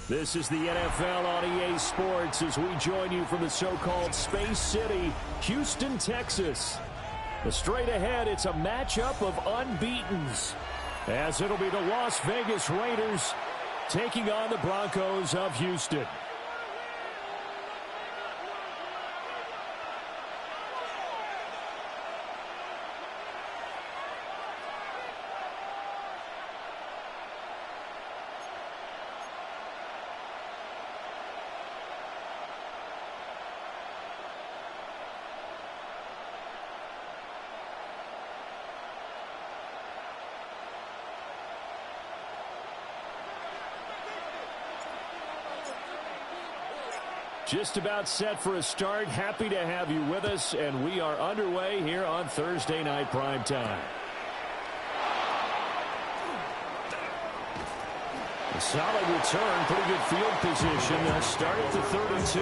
This is the NFL on EA Sports as we join you from the so-called Space City, Houston, Texas. Straight ahead, it's a matchup of unbeatens, as it'll be the Las Vegas Raiders taking on the Broncos of Houston. Just about set for a start. Happy to have you with us, and we are underway here on Thursday Night Primetime. A solid return, pretty good field position. Start at the 32.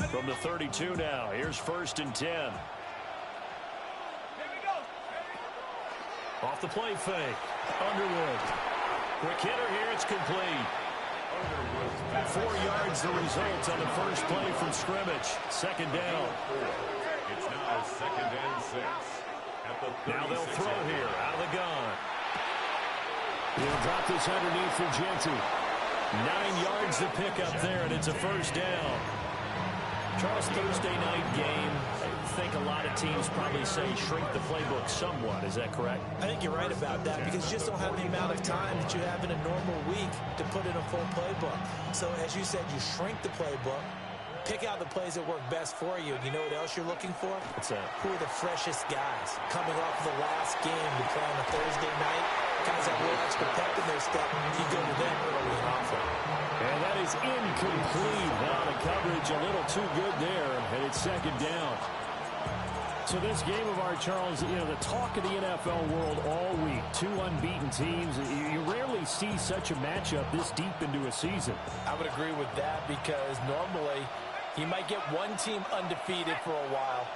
From the 32 now, here's 1st and 10. Here we go. Off the play fake. Underwood. Quick hitter here, it's complete. 4 yards the result on the first play from scrimmage. 2nd down. It's now 2nd and 6. Now they'll throw here, out of the gun. He'll drop this underneath for Genty. 9 yards to pick up there, and it's a 1st down. Charles, Thursday night game, I think a lot of teams probably say shrink the playbook somewhat. Is that correct? I think you're right about that because you just don't have the amount of time that you have in a normal week to put in a full playbook. So, as you said, you shrink the playbook, pick out the plays that work best for you. You know what else you're looking for? What's that? Who are the freshest guys coming off the last game to play on a Thursday night? Guys that will extra pep in their step. You go to them early and often. And that is incomplete. Now the coverage a little too good there, and it's 2nd down. So this game of our, Charles, you know, the talk of the NFL world all week. 2 unbeaten teams. You rarely see such a matchup this deep into a season. I would agree with that because normally you might get one team undefeated for a while,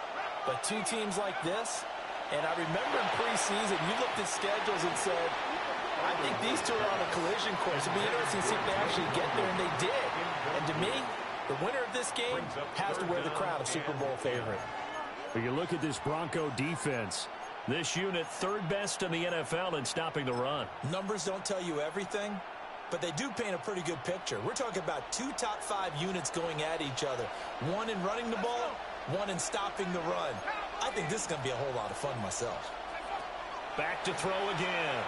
but 2 teams like this, and I remember in preseason you looked at schedules and said, I think these 2 are on a collision course. It'll be interesting to see if they actually get there, and they did. And to me, the winner of this game has to wear the crown of Super Bowl favorite. When you look at this Bronco defense, this unit 3rd best in the NFL in stopping the run. Numbers don't tell you everything, but they do paint a pretty good picture. We're talking about 2 top 5 units going at each other. 1 in running the ball, 1 in stopping the run. I think this is going to be a whole lot of fun myself. Back to throw again.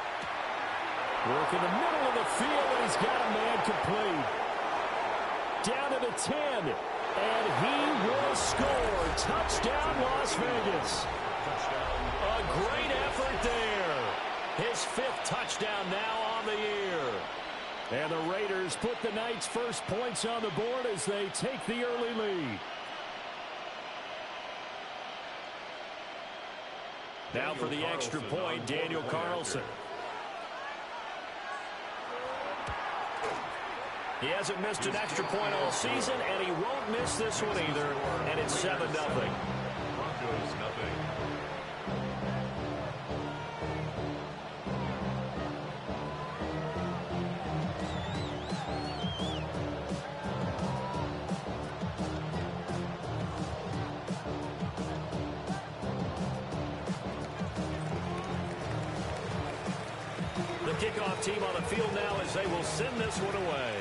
Work in the middle of the field, and he's got a man complete. Down to the 10, and he will score. Touchdown, Las Vegas. A great effort there. His 5th touchdown now on the year. And the Raiders put the Knights' first points on the board as they take the early lead. Now for the extra point, Daniel Carlson. He hasn't missed an extra point all season, and he won't miss this one either, and it's 7-0. Broncos nothing. The kickoff team on the field now as they will send this one away.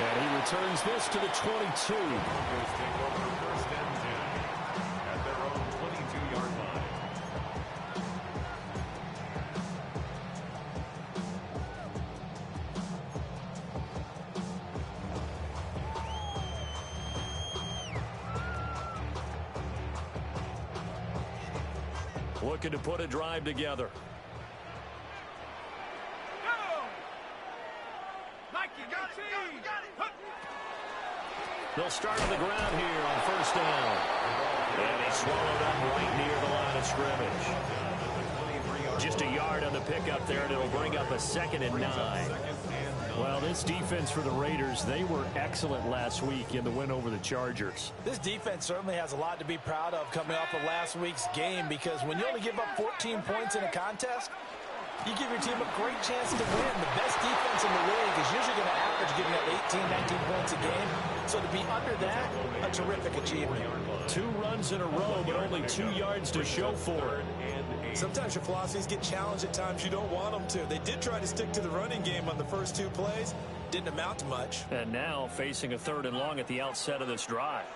And he returns this to the 22. Broncos take over 1st and 10 at their own 22-yard line. Looking to put a drive together. They'll start on the ground here on first down. And he swallowed up right near the line of scrimmage. Just a yard on the pickup there, and it'll bring up a 2nd and 9. Well, this defense for the Raiders, they were excellent last week in the win over the Chargers. This defense certainly has a lot to be proud of coming off of last week's game, because when you only give up 14 points in a contest, you give your team a great chance to win. The best defense in the league is usually going to average giving up 18, 19 points a game. So to be under that, a terrific achievement. 2 runs in a row, but only 2 yards to show for it. Sometimes your philosophies get challenged at times you don't want them to. They did try to stick to the running game on the first 2 plays. Didn't amount to much. And now facing a 3rd and long at the outset of this drive.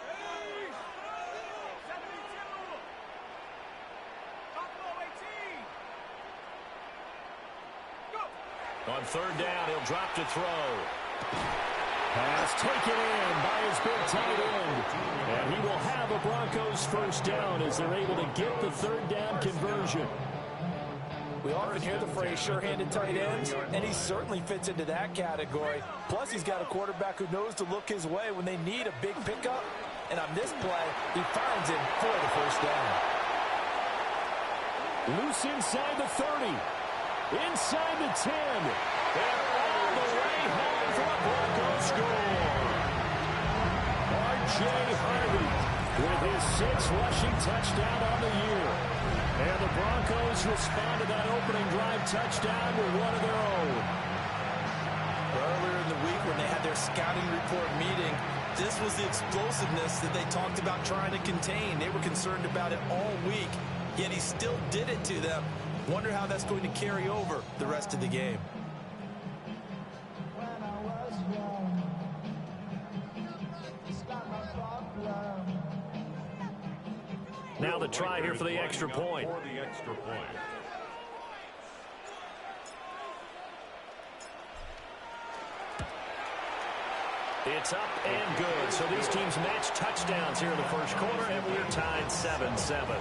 On 3rd down, he'll drop to throw. Pass taken in by his big tight end. And he will have a Broncos first down as they're able to get the 3rd down conversion. We often hear the phrase sure-handed tight ends, and he certainly fits into that category. Plus, he's got a quarterback who knows to look his way when they need a big pickup. And on this play, he finds him for the first down. Loose inside the 30. Inside the 10. And all the way home for a Broncos score. R.J. Harvey with his 6th rushing touchdown on the year. And the Broncos respond to that opening drive touchdown with one of their own. Earlier in the week when they had their scouting report meeting, this was the explosiveness that they talked about trying to contain. They were concerned about it all week, yet he still did it to them. Wonder how that's going to carry over the rest of the game. Now the try here for the extra point. It's up and good. So these teams match touchdowns here in the first quarter, and we're tied 7-7.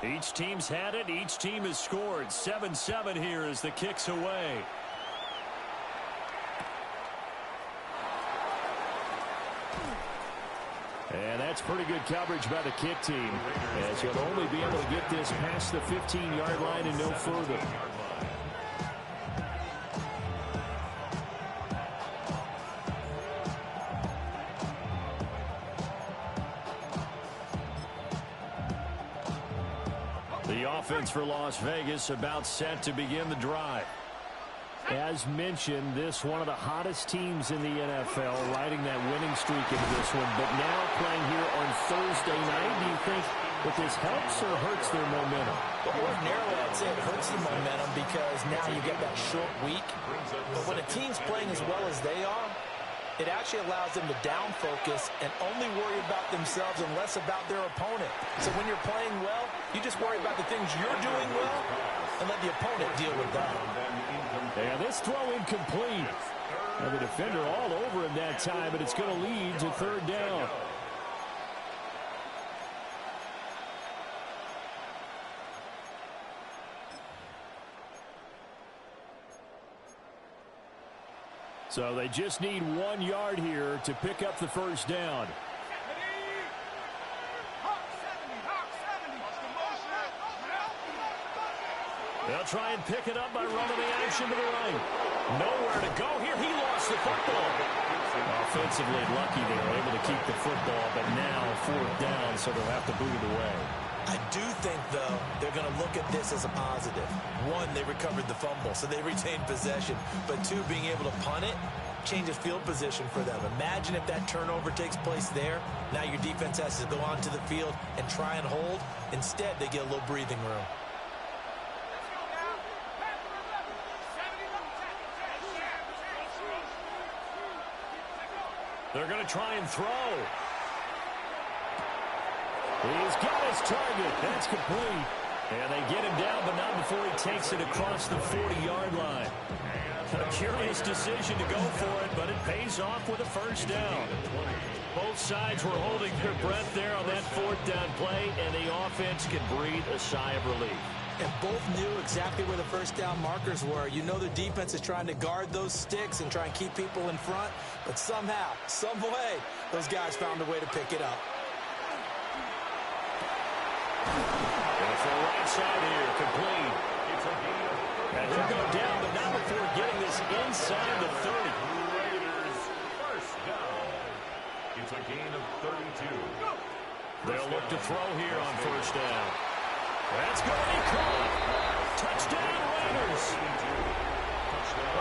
Each team's had it. Each team has scored. 7-7 here as the kick's away. And that's pretty good coverage by the kick team, as you'll only be able to get this past the 15-yard line and no further. The offense for Las Vegas about set to begin the drive. As mentioned, this one of the hottest teams in the NFL, riding that winning streak into this one, but now playing here on Thursday night. Do you think that this helps or hurts their momentum? Well, ordinarily, I'd say it hurts the momentum because now you get that short week. But when a team's playing as well as they are, it actually allows them to down focus and only worry about themselves and less about their opponent. So when you're playing well, you just worry about the things you're doing well and let the opponent deal with that. And this throw incomplete. And the defender all over him that time, but it's going to lead to 3rd down. So they just need 1 yard here to pick up the first down. They'll try and pick it up by running the action to the right. Nowhere to go here. He lost the football. Offensively lucky they were able to keep the football, but now 4th down, so they'll have to boot it away. I do think, though, they're going to look at this as a positive. 1, they recovered the fumble, so they retained possession. But 2, being able to punt it changes field position for them. Imagine if that turnover takes place there. Now your defense has to go onto the field and try and hold. Instead, they get a little breathing room. They're going to try and throw. He's got his target. That's complete. And they get him down, but not before he takes it across the 40-yard line. A curious decision to go for it, but it pays off with a first down. Both sides were holding their breath there on that fourth down play, and the offense can breathe a sigh of relief. And both knew exactly where the first down markers were. You know the defense is trying to guard those sticks and try and keep people in front, but somehow, some way, those guys found a way to pick it up. And for the right side here, complete. And he'll go down, but not before getting this inside the 30. Raiders first down. It's a gain of 32. They'll look to throw here on first down. That's going to be caught. Touchdown, Raiders.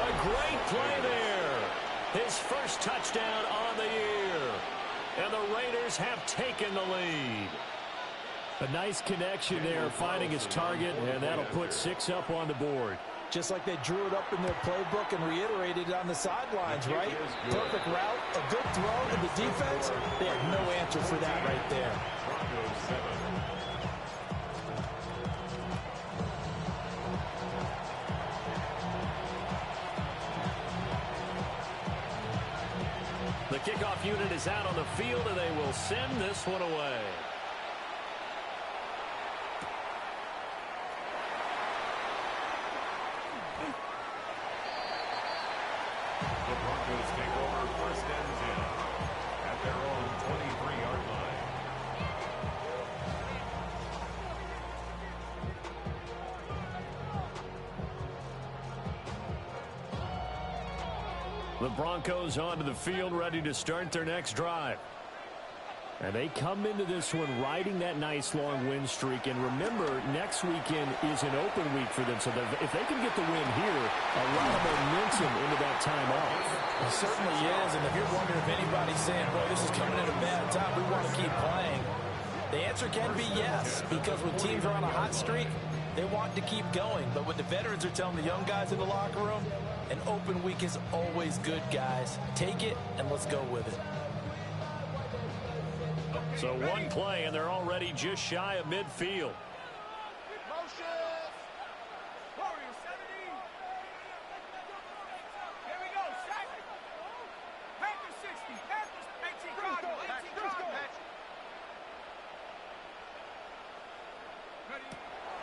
A great play there. His first touchdown on the year. And the Raiders have taken the lead. A nice connection there, finding his target, and that'll put 6 up on the board. Just like they drew it up in their playbook and reiterated it on the sidelines, right? Perfect route, a good throw, and the defense, they had no answer for that right there. The kickoff unit is out on the field, and they will send this one away. The Broncos take over first and 10 at their own 23-yard line. The Broncos onto the field, ready to start their next drive. And they come into this one riding that nice long win streak. And remember, next weekend is an open week for them. So if they can get the win here, a lot of momentum into that time off. It certainly is. And if you're wondering if anybody's saying, boy, this is coming at a bad time, we want to keep playing, the answer can be yes. Because when teams are on a hot streak, they want to keep going. But what the veterans are telling the young guys in the locker room, an open week is always good, guys. Take it, and let's go with it. So one play, and they're already just shy of midfield.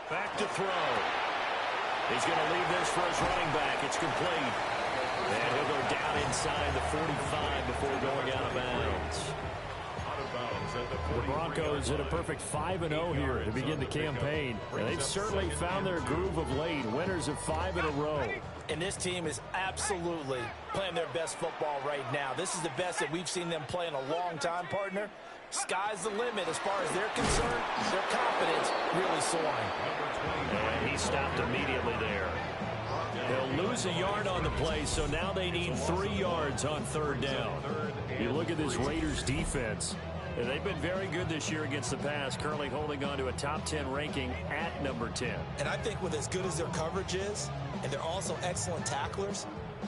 Back to throw. He's going to leave this for his running back. It's complete. And he'll go down inside the 45 before going out of bounds. The Broncos at a perfect 5-0 here to begin the campaign. And they've certainly found their groove of late. Winners of 5 in a row. And this team is absolutely playing their best football right now. This is the best that we've seen them play in a long time, partner. Sky's the limit as far as they're concerned. Their confidence really soaring. And he stopped immediately there. They'll lose a yard on the play, so now they need 3 yards on third down. You look at this Raiders defense. And they've been very good this year against the pass, currently holding on to a top 10 ranking at number 10. And I think with as good as their coverage is, and they're also excellent tacklers,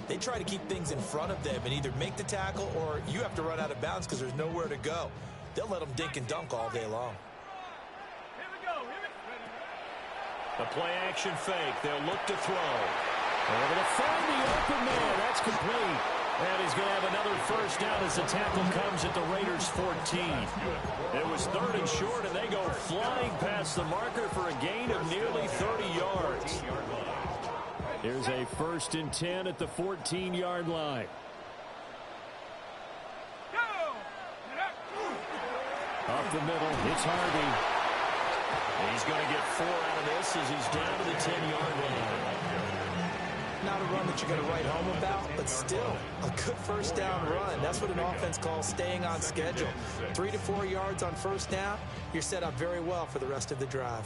they try to keep things in front of them and either make the tackle or you have to run out of bounds because there's nowhere to go. They'll let them dink and dunk all day long. A play-action fake. They'll look to throw. Over to find the open man. That's complete. And he's going to have another first down as the tackle comes at the Raiders' 14. It was 3rd and short, and they go flying past the marker for a gain of nearly 30 yards. Here's a 1st and 10 at the 14-yard line. Up the middle, it's Harvey. He's going to get 4 out of this as he's down to the 10-yard line. Not a run that you're going to write home about, but still a good first down run. That's what an offense calls staying on schedule. 3 to 4 yards on first down, you're set up very well for the rest of the drive.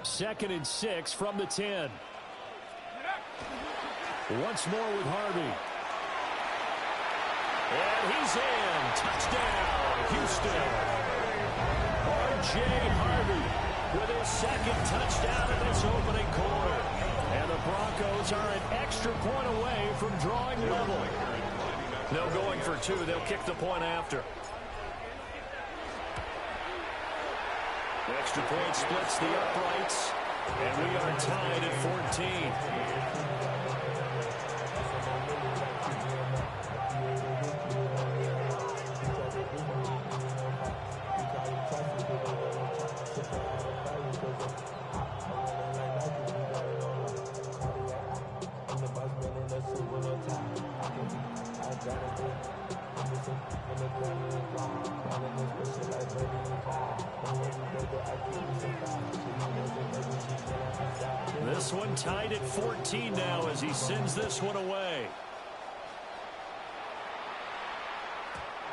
2nd and 6 from the 10. Once more with Harvey. And he's in. Touchdown, Houston. R.J. Harvey with his 2nd touchdown in this opening quarter. And the Broncos are an extra point away from drawing level. No going for two. They'll kick the point after. The extra point splits the uprights, and we are tied at 14. This one tied at 14 now as he sends this one away.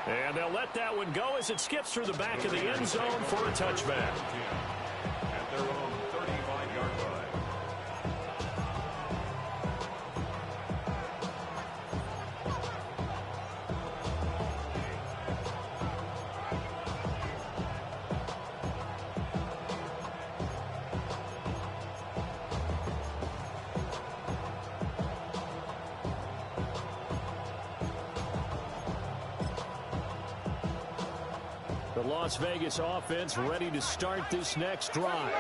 And they'll let that one go as it skips through the back of the end zone for a touchback. At their own 35-yard line. The Las Vegas offense ready to start this next drive.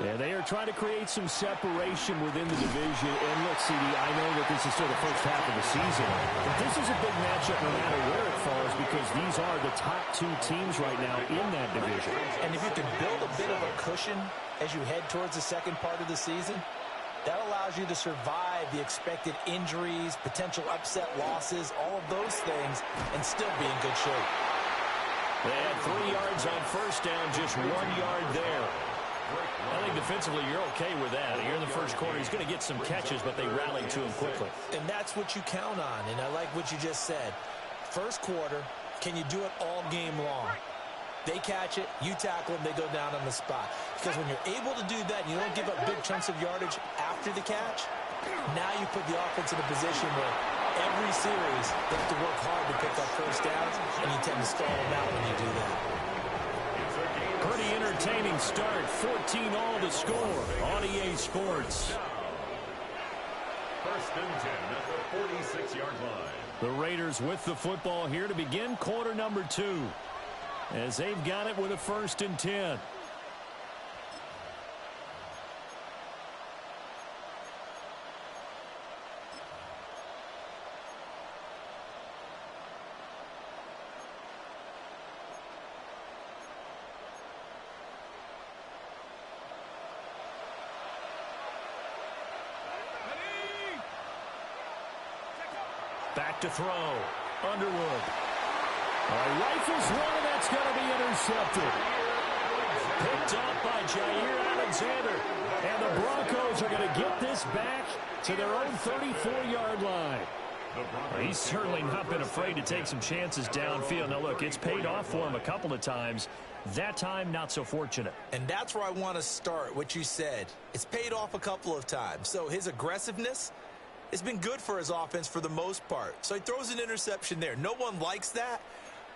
And they are trying to create some separation within the division. And look, CD, I know that this is still the first half of the season, but this is a big matchup no matter where it falls because these are the top two teams right now in that division. And if you can build a bit of a cushion as you head towards the second part of the season, that allows you to survive the expected injuries, potential upset losses, all of those things, and still be in good shape. They had 3 yards on first down, just 1 yard there. I think defensively you're okay with that. Here in the first quarter, he's going to get some catches, but they rallied to him quickly. And that's what you count on, and I like what you just said. First quarter, can you do it all game long? They catch it, you tackle them, they go down on the spot. Because when you're able to do that and you don't give up big chunks of yardage after the catch, now you put the offense in a position where every series they have to work hard to pick up first downs, and you tend to stall them out when you do that. Pretty entertaining start. 14 all to score on EA Sports. First and 10 at the 46-yard line. The Raiders with the football here to begin quarter number 2. As they've got it with a first and 10. Back to throw. Underwood. Rifles one, and that's going to be intercepted. Picked up by Jair Alexander. And the Broncos are going to get this back to their own 34-yard line. He's certainly not been afraid to take some chances downfield. Now, look, it's paid off for him a couple of times. That time, not so fortunate. And that's where I want to start, what you said. It's paid off a couple of times. So his aggressiveness, it's been good for his offense for the most part. So he throws an interception there. No one likes that,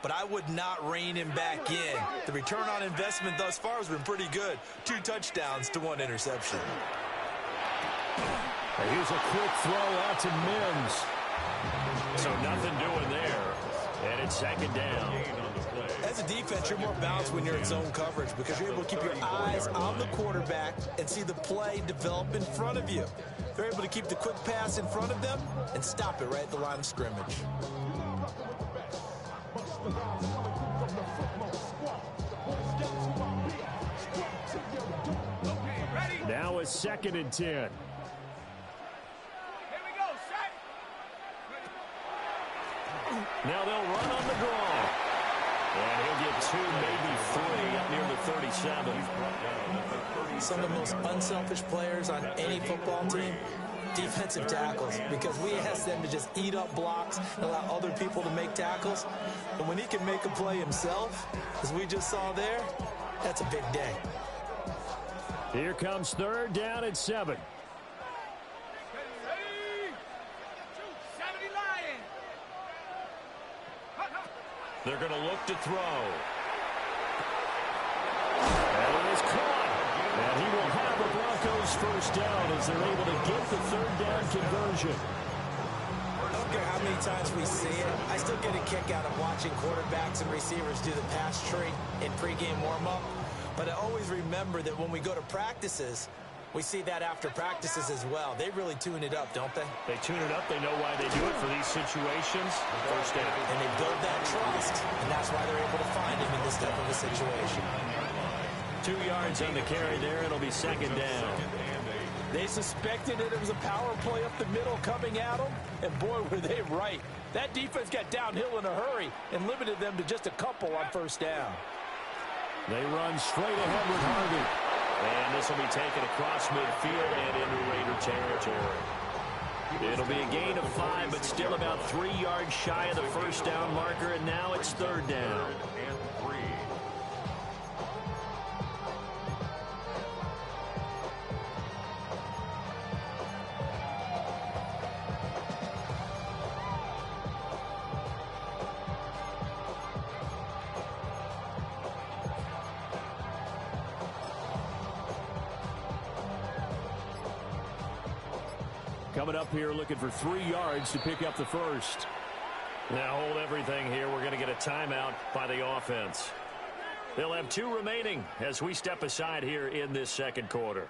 but I would not rein him back in. The return on investment thus far has been pretty good. 2 touchdowns to 1 interception. And here's a quick throw out to Mims. So nothing doing there. And it's second down. As a defense, you're more balanced when you're in zone coverage because you're able to keep your eyes on the quarterback and see the play develop in front of you. They're able to keep the quick pass in front of them and stop it right at the line of scrimmage. Now a second and 10. Now they'll run on the draw. And he'll get 2, maybe 3 up near the 37. Some of the most unselfish players on any football team, defensive tackles, because we ask them to just eat up blocks and allow other people to make tackles. But when he can make a play himself, as we just saw there, that's a big day. Here comes third down at 7. They're going to look to throw. And it is caught. And he will have the Broncos first down as they're able to get the third down conversion. care how many times we see it. I still get a kick out of watching quarterbacks and receivers do the pass tree in pregame warm-up. But I always remember that when we go to practices, we see that after practices as well. They really tune it up, don't they? They tune it up. They know why they do it for these situations. First down. And they build that trust, and that's why they're able to find him in this type of a situation. 2 yards on the carry there. It'll be second down. They suspected that it was a power play up the middle coming at them, and boy, were they right. That defense got downhill in a hurry and limited them to just a couple on first down. They run straight ahead with Harvey. And this will be taken across midfield and into Raider territory. It'll be a gain of 5, but still about 3 yards shy of the first down marker, and now it's third down. Coming up here looking for 3 yards to pick up the first. Now hold everything here. We're going to get a timeout by the offense. They'll have 2 remaining as we step aside here in this second quarter.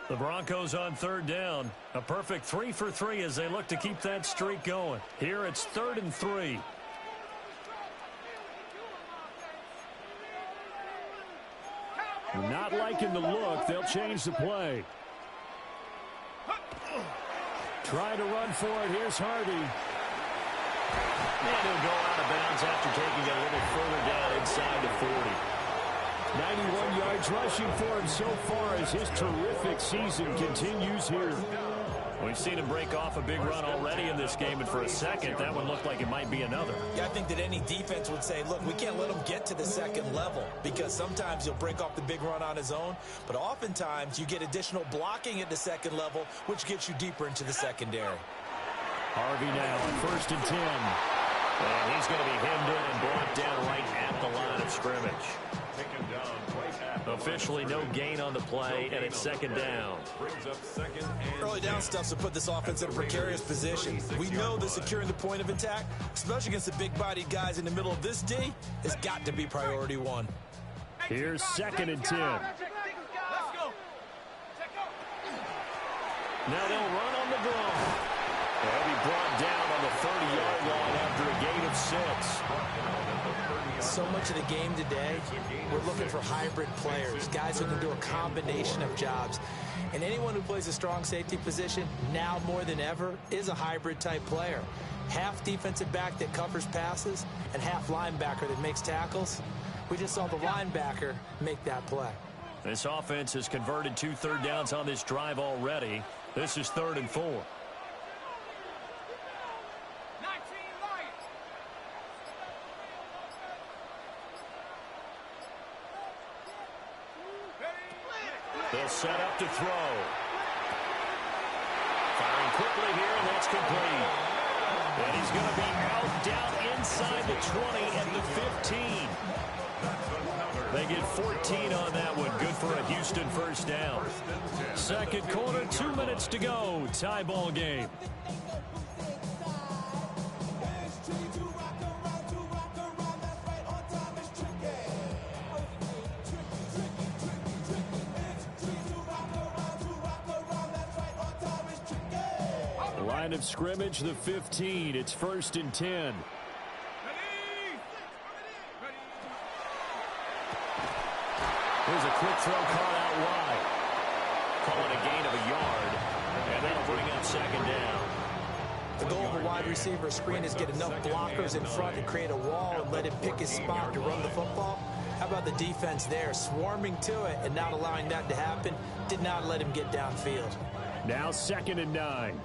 The Broncos on third down. A perfect 3 for 3 as they look to keep that streak going. Here it's 3rd and 3. Not liking the look. They'll change the play. Trying to run for it. Here's Harvey. And he'll go out of bounds after taking it a little further down inside the 40. 91 yards rushing for him so far as his terrific season continues here. We've seen him break off a big run already in this game, and for a second, that one looked like it might be another. Yeah, I think that any defense would say, look, we can't let him get to the second level, because sometimes he'll break off the big run on his own, but oftentimes you get additional blocking at the second level, which gets you deeper into the secondary. Harvey now on 1st and 10. And he's going to be hemmed in and brought down right at the line of scrimmage. Officially no gain on the play, and it's second down. Early down stuff to put this offense in a precarious position. We know that securing the point of attack, especially against the big-bodied guys in the middle of this D, has got to be priority 1. Here's 2nd and 10. Now they'll run on the draw. They'll be brought down on the 30-yard line after a gain of 6. So much of the game today, we're looking for hybrid players, guys who can do a combination of jobs. And anyone who plays a strong safety position, now more than ever, is a hybrid-type player. Half defensive back that covers passes and half linebacker that makes tackles. We just saw the linebacker make that play. This offense has converted 2 third downs on this drive already. This is 3rd and 4. They'll set up to throw. Firing quickly here, and that's complete. And he's going to be out down inside the 20 and the 15. They get 14 on that one. Good for a Houston first down. Second quarter, 2 minutes to go. Tie ball game. Line of scrimmage, the 15. It's 1st and 10. Here's a quick throw caught out wide. Call it a gain of a yard, and that'll bring up second down. The goal of a wide receiver screen is get enough blockers in front to create a wall and let him pick his spot to run the football. How about the defense there, swarming to it and not allowing that to happen? Did not let him get downfield. Now 2nd and 9.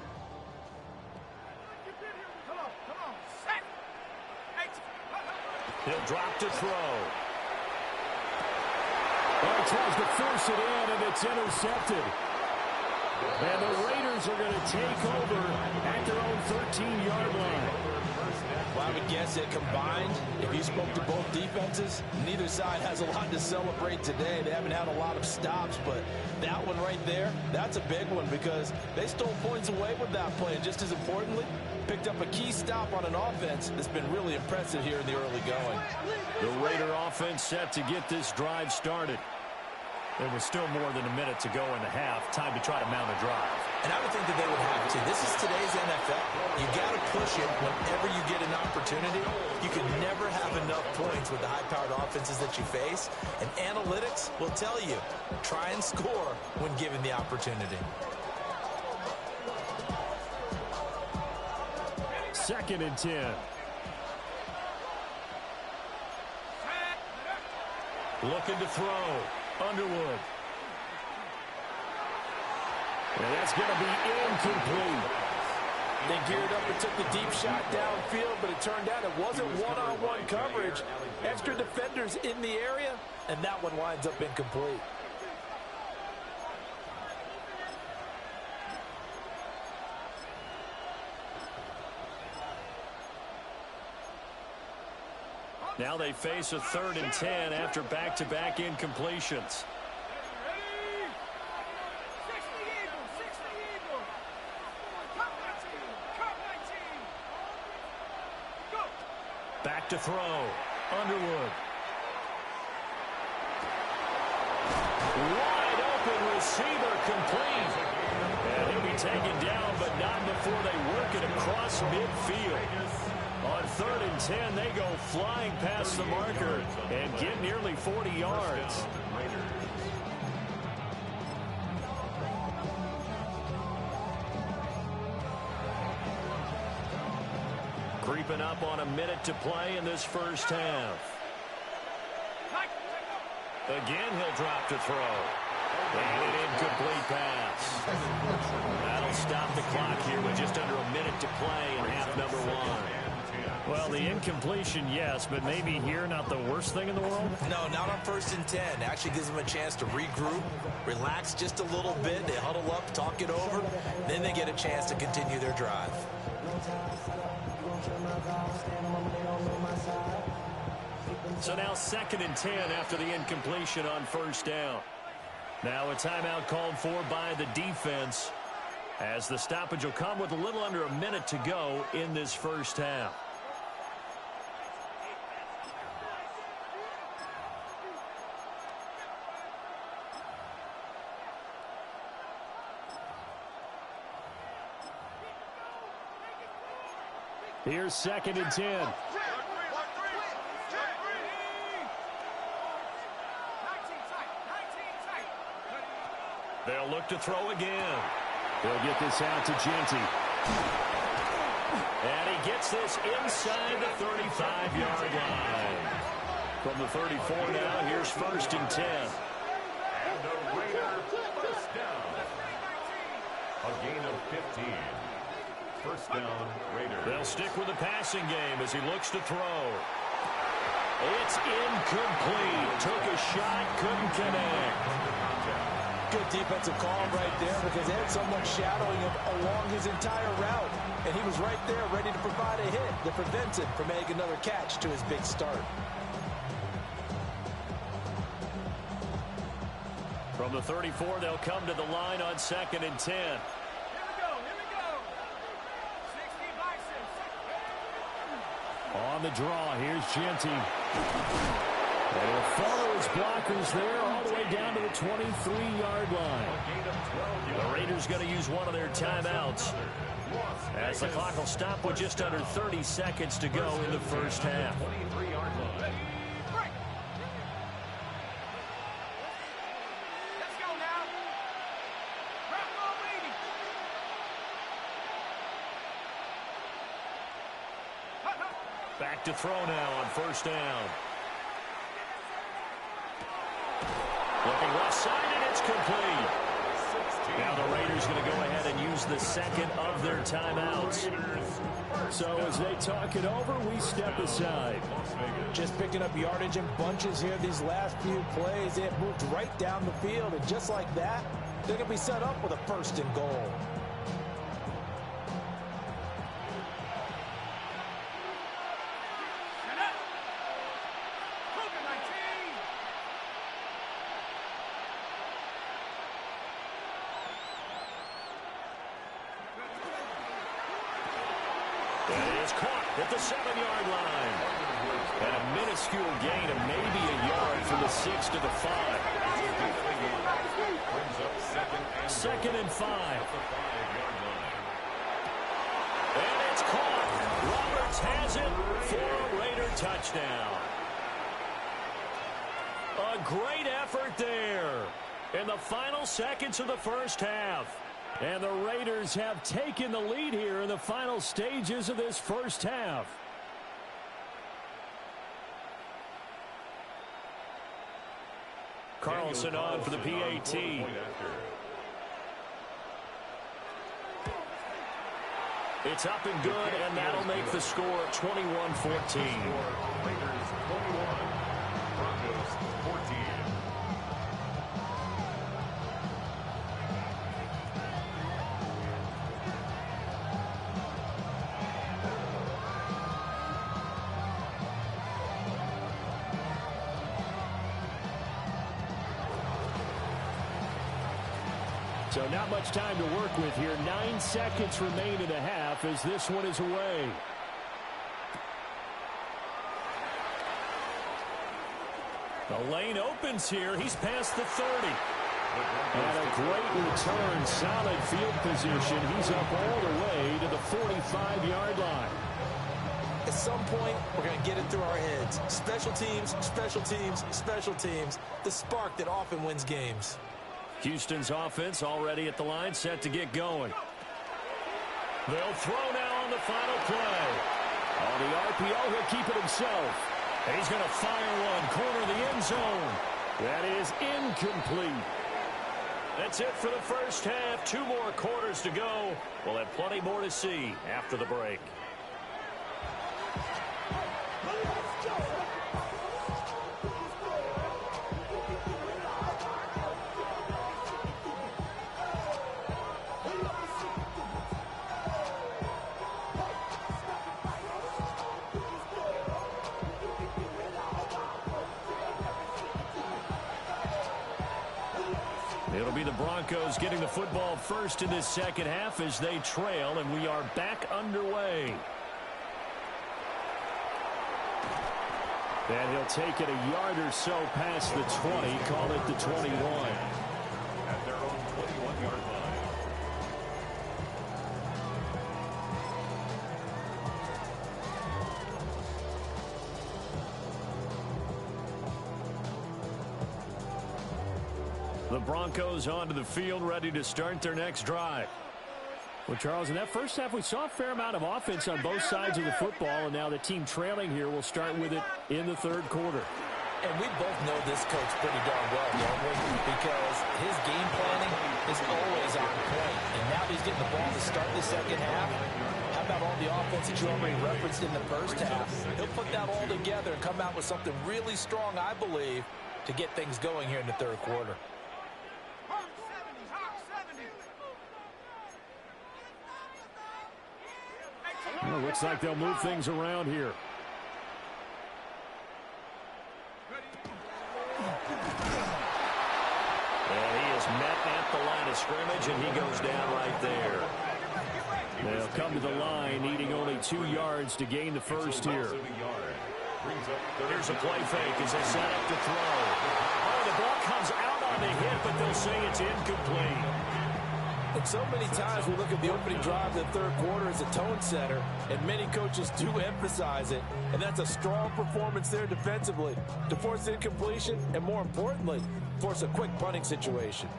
He'll drop to throw. Well, he tries to force it in, and it's intercepted. And the Raiders are going to take over at their own 13-yard line. Well, I would guess that combined, if you spoke to both defenses, neither side has a lot to celebrate today. They haven't had a lot of stops, but that one right there, that's a big one because they stole points away with that play. And just as importantly, picked up a key stop on an offense that's been really impressive here in the early going. The Raider offense set to get this drive started. There was still more than a minute to go in the half. Time to try to mount a drive. And I would think that they would have to. This is today's NFL. You got to push it whenever you get an opportunity. You can never have enough points with the high-powered offenses that you face. And analytics will tell you, try and score when given the opportunity. 2nd and 10. Looking to throw. Underwood. And that's going to be incomplete. They geared up and took the deep shot downfield, but it turned out it wasn't one-on-one coverage. Extra defenders in the area, and that one winds up incomplete. Now they face a 3rd and 10 after back-to-back incompletions. Back to throw. Underwood. Wide open receiver complete. And he'll be taken down, but not before they work it across midfield. On 3rd and 10, they go flying past the marker and get nearly 40 yards. Creeping up on a minute to play in this first half. Again, he'll drop to throw. And an incomplete pass. That'll stop the clock here with just under a minute to play in half number 1. Well, the incompletion, yes, but maybe here not the worst thing in the world? No, not on 1st and 10. Actually gives them a chance to regroup, relax just a little bit. They huddle up, talk it over. Then they get a chance to continue their drive. So now 2nd and 10 after the incompletion on 1st down. Now a timeout called for by the defense as the stoppage will come with a little under a minute to go in this first half. Here's 2nd and 10. They'll look to throw again. They'll get this out to Genty. And he gets this inside the 35-yard line. From the 34 now, here's 1st and 10. And the Raider first down. A gain of 15. First down, Raiders. They'll stick with the passing game as he looks to throw. It's incomplete. Took a shot, couldn't connect. Good defensive call right there because they had someone shadowing him along his entire route. And he was right there ready to provide a hit that prevents him from making another catch to his big start. From the 34, they'll come to the line on 2nd and 10. On the draw, here's Genty. They will follow his blockers there all the way down to the 23-yard line. The Raiders going to use one of their timeouts as the clock will stop with just under 30 seconds to go in the first half. Back to throw now on 1st down. Looking left side, and it's complete. Now the Raiders going to go ahead and use the 2nd of their timeouts. So as they talk it over, we step aside. Just picking up yardage in bunches here these last few plays. They have moved right down the field, and just like that, they're going to be set up with a 1st and goal. is caught at the 7-yard line. And a minuscule gain of maybe a yard from the 6 to the 5. Second and 5. And it's caught. Roberts has it for a Raider touchdown. A great effort there in the final seconds of the first half. And the Raiders have taken the lead here in the final stages of this first half. Carlson on for the PAT. It's up and good, and that'll make the score 21-14. Raiders 21, Broncos 14. So not much time to work with here. 9 seconds remain in the half as this one is away. The lane opens here. He's past the 30. And a great return. Solid field position. He's up all the way to the 45-yard line. At some point, we're going to get it through our heads. Special teams, special teams, special teams. The spark that often wins games. Houston's offense already at the line, set to get going. They'll throw now on the final play. On the RPO, he'll keep it himself. He's going to fire one, corner of the end zone. That is incomplete. That's it for the first half. 2 more quarters to go. We'll have plenty more to see after the break. It'll be the Broncos getting the football first in this second half as they trail, and we are back underway. And he'll take it a yard or so past the 20, call it the 21. At their own 21-yard line. The Broncos onto the field, ready to start their next drive. Well, Charles, in that first half, we saw a fair amount of offense on both sides of the football, and now the team trailing here will start with it in the third quarter. And we both know this coach pretty darn well, don't we? Because his game planning is always on point. And now he's getting the ball to start the second half. How about all the offense that you already referenced in the first half? He'll put that all together and come out with something really strong, I believe, to get things going here in the third quarter. Well, looks like they'll move things around here. And he is met at the line of scrimmage, and he goes down right there. They'll come to the line, needing only 2 yards to gain the first here. Here's a play fake as they set up to throw. Oh, the ball comes out on the hit, but they'll say it's incomplete. And so many times we look at the opening drive of the third quarter as a tone setter, and many coaches do emphasize it. And that's a strong performance there defensively to force incompletion and, more importantly, force a quick punting situation.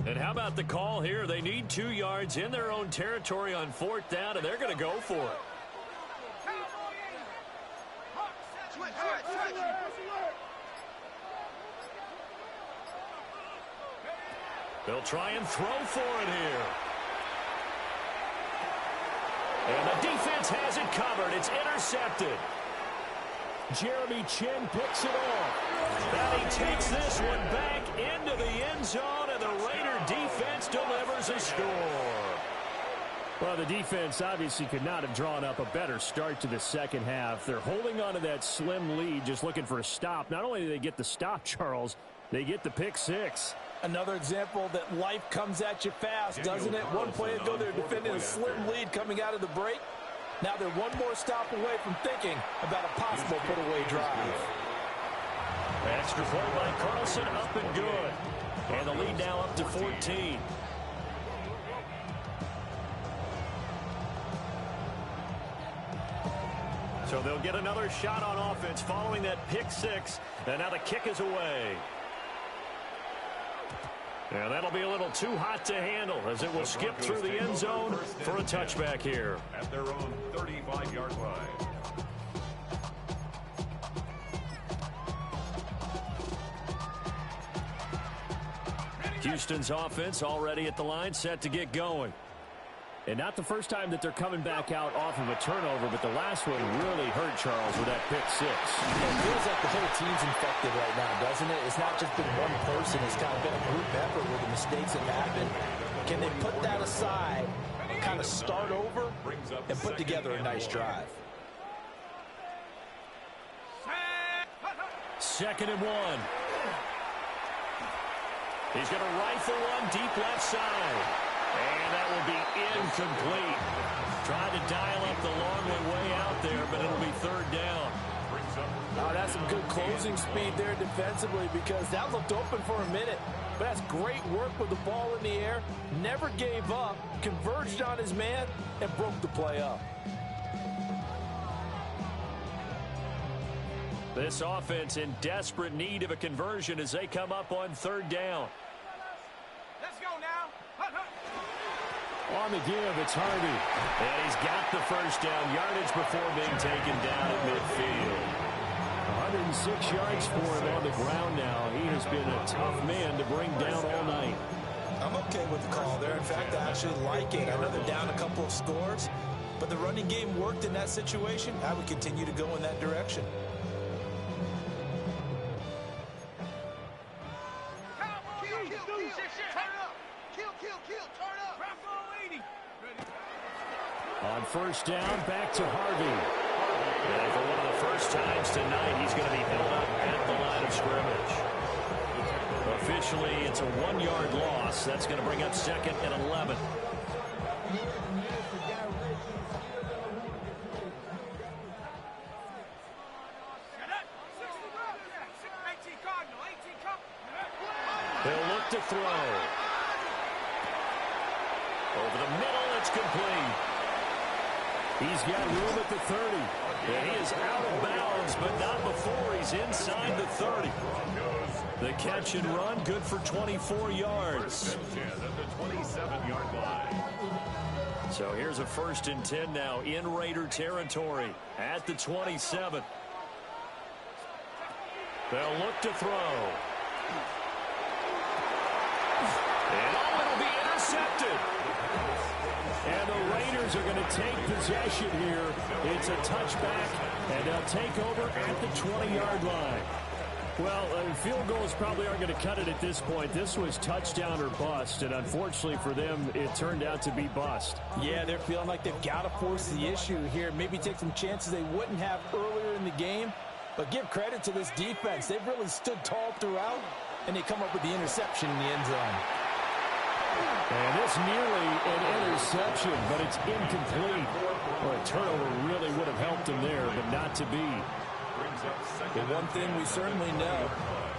And how about the call here? They need 2 yards in their own territory on 4th down, and they're going to go for it. They'll try and throw for it here. And the defense has it covered. It's intercepted. Jeremy Chin picks it off. And he takes this one back into the end zone, and the Raider defense delivers a score. Well, the defense obviously could not have drawn up a better start to the second half. They're holding on to that slim lead, just looking for a stop. Not only do they get the stop, Charles, they get the pick six. Another example that life comes at you fast, doesn't it? One play ago, they're defending a slim lead coming out of the break. Now they're one more stop away from thinking about a possible put-away drive. Extra point by Carlson, up and good. And the lead now up to 14. So they'll get another shot on offense following that pick six. And now the kick is away. And that'll be a little too hot to handle as it will skip through the end zone for a touchback here. At their own 35-yard line. Houston's offense already at the line, set to get going. And not the first time that they're coming back out off of a turnover, but the last one really hurt Charles with that pick six. It feels like the whole team's infected right now, doesn't it? It's not just been one person. It's kind of been a group effort with the mistakes that happen. Can they put that aside, kind of start over, and put together a nice drive? 2nd and 1. He's going to rifle one deep left side. And that will be incomplete. Trying to dial up the long way out there, but it'll be 3rd down. Oh, that's some good closing speed there defensively because that looked open for a minute. But that's great work with the ball in the air. Never gave up, converged on his man, and broke the play up. This offense in desperate need of a conversion as they come up on 3rd down. Let's go now. On the give, it's Harvey. And he's got the first down yardage before being taken down at midfield. 106 yards for him on the ground now. He has been a tough man to bring down all night. I'm okay with the call there. In fact, I actually like it. I know they're down a couple of scores, but the running game worked in that situation. I would continue to go in that direction. On 1st down, back to Harvey. And for one of the first times tonight, he's going to be held up at the line of scrimmage. Officially, it's a 1-yard loss. That's going to bring up 2nd and 11. They'll look to throw. Over the middle, it's complete. He's got room at the 30. And he is out of bounds, but not before he's inside the 30. The catch and run, good for 24 yards. At the 27-yard line. So here's a 1st and 10 now in Raider territory at the 27. They'll look to throw. And it'll be intercepted. And the Raiders are going to take possession here. It's a touchback, and they'll take over at the 20-yard line. Well, field goals probably aren't going to cut it at this point. This was touchdown or bust, and unfortunately for them, it turned out to be bust. Yeah, they're feeling like they've got to force the issue here. Maybe take some chances they wouldn't have earlier in the game. But give credit to this defense. They've really stood tall throughout, and they come up with the interception in the end zone. And this nearly an interception, but it's incomplete. Well, a turnover really would have helped him there, but not to be. But one thing we certainly know,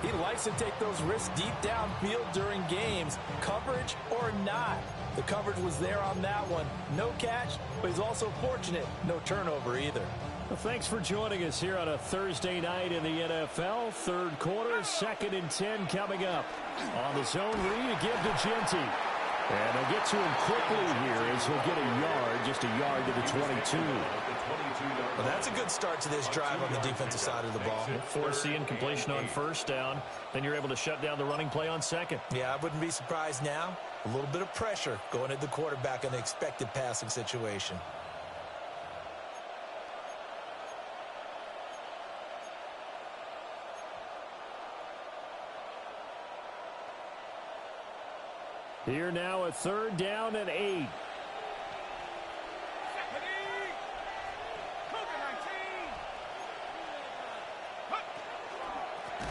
he likes to take those risks deep downfield during games, coverage or not. The coverage was there on that one. No catch, but he's also fortunate. No turnover either. Well, thanks for joining us here on a Thursday night in the NFL. 3rd quarter, 2nd and 10 coming up. On the zone read, to give to Genty. And they'll get to him quickly here as he'll get a yard, just a yard to the 22. Well, that's a good start to this drive on the defensive side of the ball. Force the incompletion on 1st down. Then you're able to shut down the running play on 2nd. Yeah, I wouldn't be surprised now. A little bit of pressure going at the quarterback in the expected passing situation. Here now, a 3rd down and 8.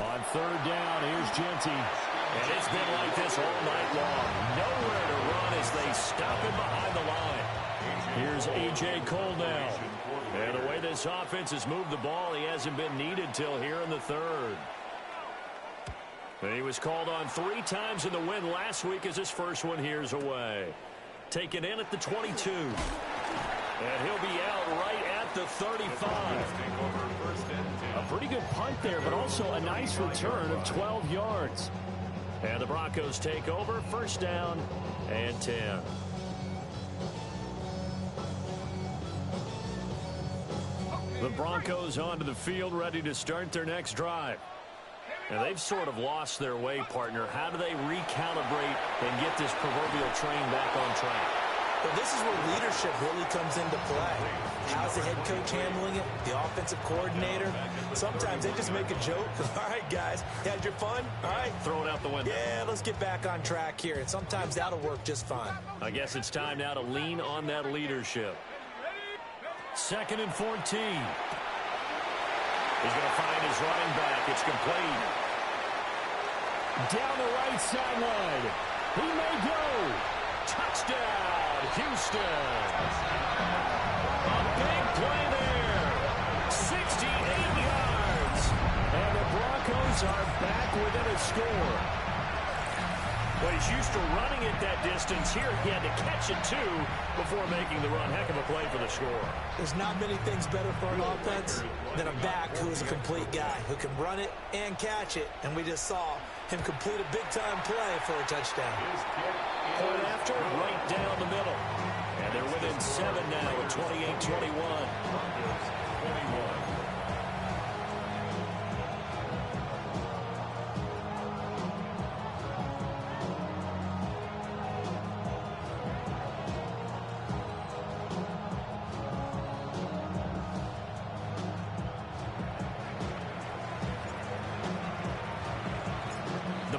On 3rd down, here's Genty. And it's been like this all night long. Nowhere to run as they stop him behind the line. Here's A.J. Cole now. And the way this offense has moved the ball, he hasn't been needed till here in the 3rd. And he was called on 3 times in the win last week as his first one here's away. Taken in at the 22. And he'll be out right at the 35. A pretty good punt there, but also a nice return of 12 yards. And the Broncos take over, 1st down and 10. The Broncos onto the field, ready to start their next drive. And they've sort of lost their way, partner. How do they recalibrate and get this proverbial train back on track? Well, this is where leadership really comes into play. How's the head coach handling it? The offensive coordinator? Sometimes they just make a joke. All right, guys, you had your fun? All right. Throw it out the window. Yeah, let's get back on track here. And sometimes that'll work just fine. I guess it's time now to lean on that leadership. 2nd and 14. He's going to find his running back. It's complete. Down the right sideline. He may go. Touchdown, Houston. A big play there. 68 yards. And the Broncos are back within a score. Well, he's used to running it that distance. Here he had to catch it, too, before making the run. Heck of a play for the score. There's not many things better for an offense than a back who is a complete guy who can run it and catch it. And we just saw him complete a big-time play for a touchdown. Point after, right down the middle. And they're within 7 now at 28-21.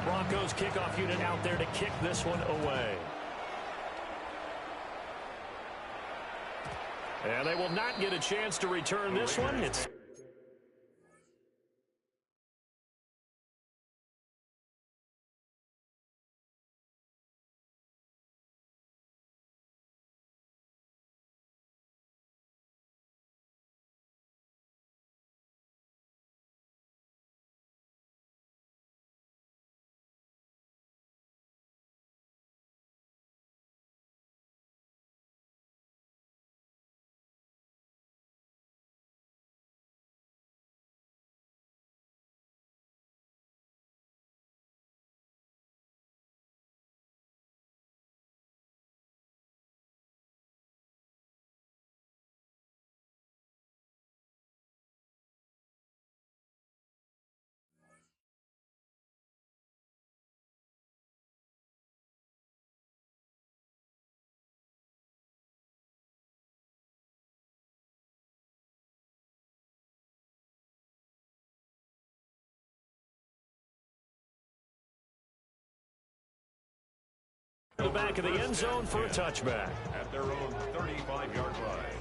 Broncos kickoff unit out there to kick this one away. And they will not get a chance to return this one. It's the back of the end zone for a touchback. At their own 35-yard line.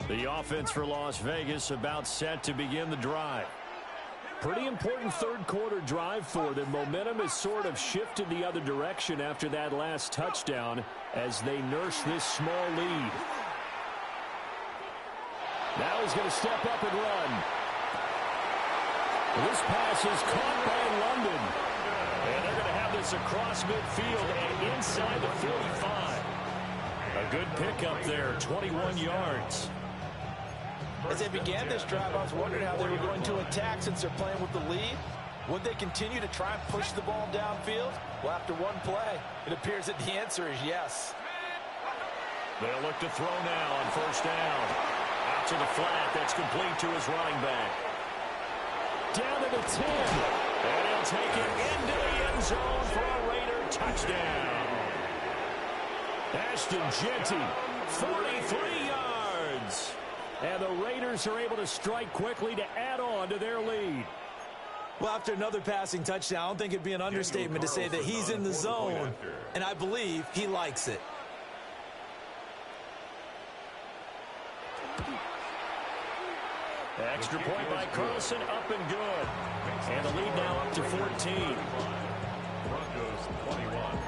The offense for Las Vegas about set to begin the drive. Pretty important third quarter drive for them. Momentum has sort of shifted the other direction after that last touchdown as they nurse this small lead. Now he's going to step up and run. This pass is caught by London. And they're going to have this across midfield and inside the 45. A good pickup there, 21 yards. As they began this drive, I was wondering how they were going to attack since they're playing with the lead. Would they continue to try and push the ball downfield? Well, after one play, it appears that the answer is yes. They'll look to throw now on 1st down. Out to the flat. That's complete to his running back. Down to the 10. And he'll take it into the end zone for a Raider touchdown. Ashton Genty, 43 yards. And the Raiders are able to strike quickly to add on to their lead. Well, after another passing touchdown, I don't think it'd be an understatement to say that he's in the zone, and I believe he likes it. Extra point by Carlson, up and good. And the lead now up to 14. Broncos 21.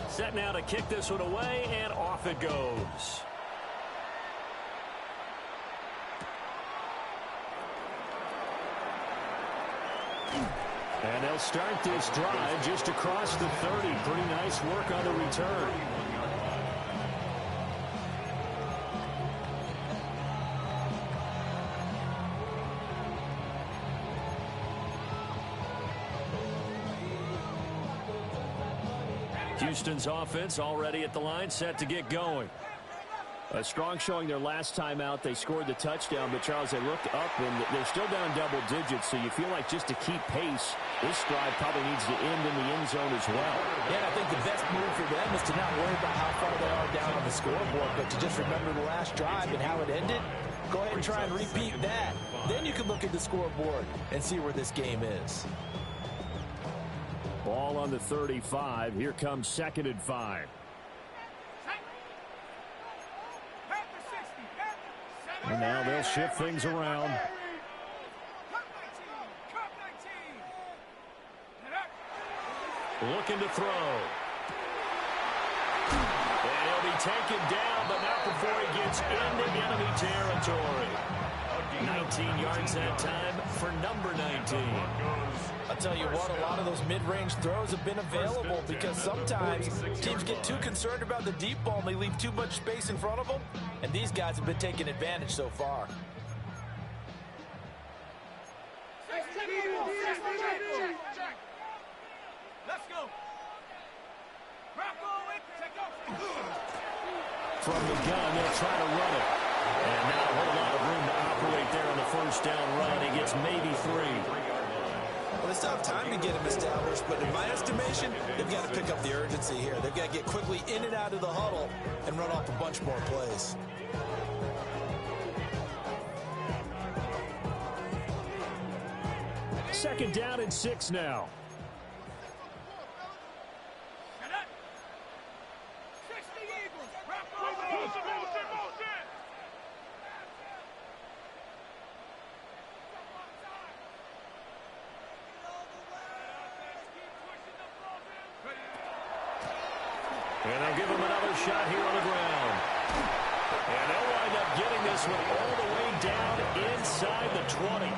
Set now to kick this one away, and off it goes. And they'll start this drive just across the 30. Pretty nice work on the return. Houston's offense already at the line, set to get going. A strong showing their last time out. They scored the touchdown, but Charles, they looked up and they're still down double digits, so you feel like just to keep pace, this drive probably needs to end in the end zone as well. Yeah, I think the best move for them is to not worry about how far they are down on the scoreboard, but to just remember the last drive and how it ended. Go ahead and try and repeat that. Then you can look at the scoreboard and see where this game is. Ball on the 35. Here comes 2nd and 5. And now they'll shift things around. Looking to throw. And he'll be taken down, but not before he gets into enemy territory. 19 yards that time for number 19. I'll tell you what, a lot of those mid-range throws have been available because sometimes teams get too concerned about the deep ball and they leave too much space in front of them, and these guys have been taking advantage so far. Let's go. From the gun, they'll try to run it. And not a whole lot of room to operate there on the first down run. He gets maybe 3. Well, they still have time to get him established, but in my estimation, they've got to pick up the urgency here. They've got to get quickly in and out of the huddle and run off a bunch more plays. Second down and 6 now. And they'll give him another shot here on the ground. And they'll wind up getting this one all the way down inside the 20.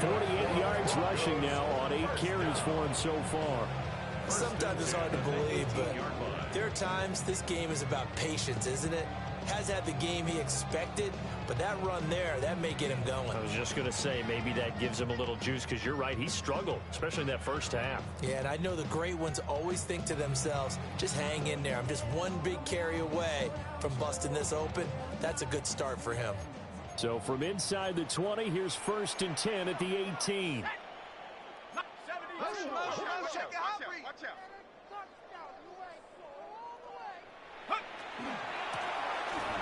48 yards rushing now on 8 carries for him so far. Sometimes it's hard to believe, but there are times this game is about patience, isn't it? Has had the game he expected, but that run there, that may get him going. I was just going to say, maybe that gives him a little juice, because you're right, he struggled, especially in that first half. Yeah, and I know the great ones always think to themselves, just hang in there. I'm just one big carry away from busting this open. That's a good start for him. So from inside the 20, here's 1st and 10 at the 18.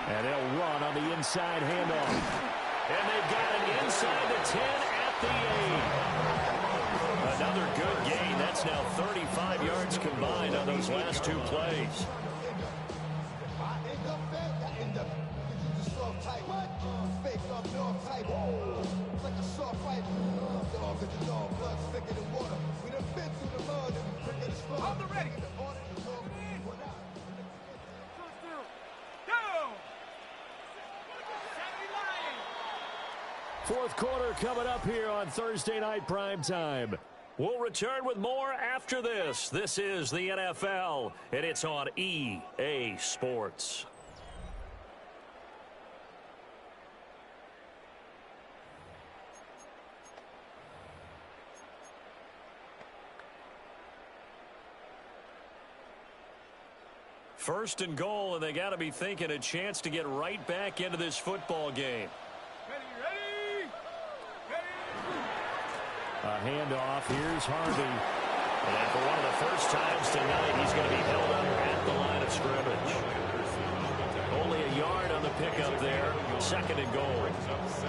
And they'll run on the inside handoff. And they've got it inside the 10 at the 8. Another good gain. That's now 35 yards combined on those last 2 plays. Fourth quarter coming up here on Thursday Night Primetime. We'll return with more after this. This is the NFL, and it's on EA Sports. First and goal, and they got to be thinking a chance to get right back into this football game. Ready. A handoff. Here's Harvey. And for one of the first times tonight, he's going to be held up at the line of scrimmage. Only a yard on the pickup there. Second and goal.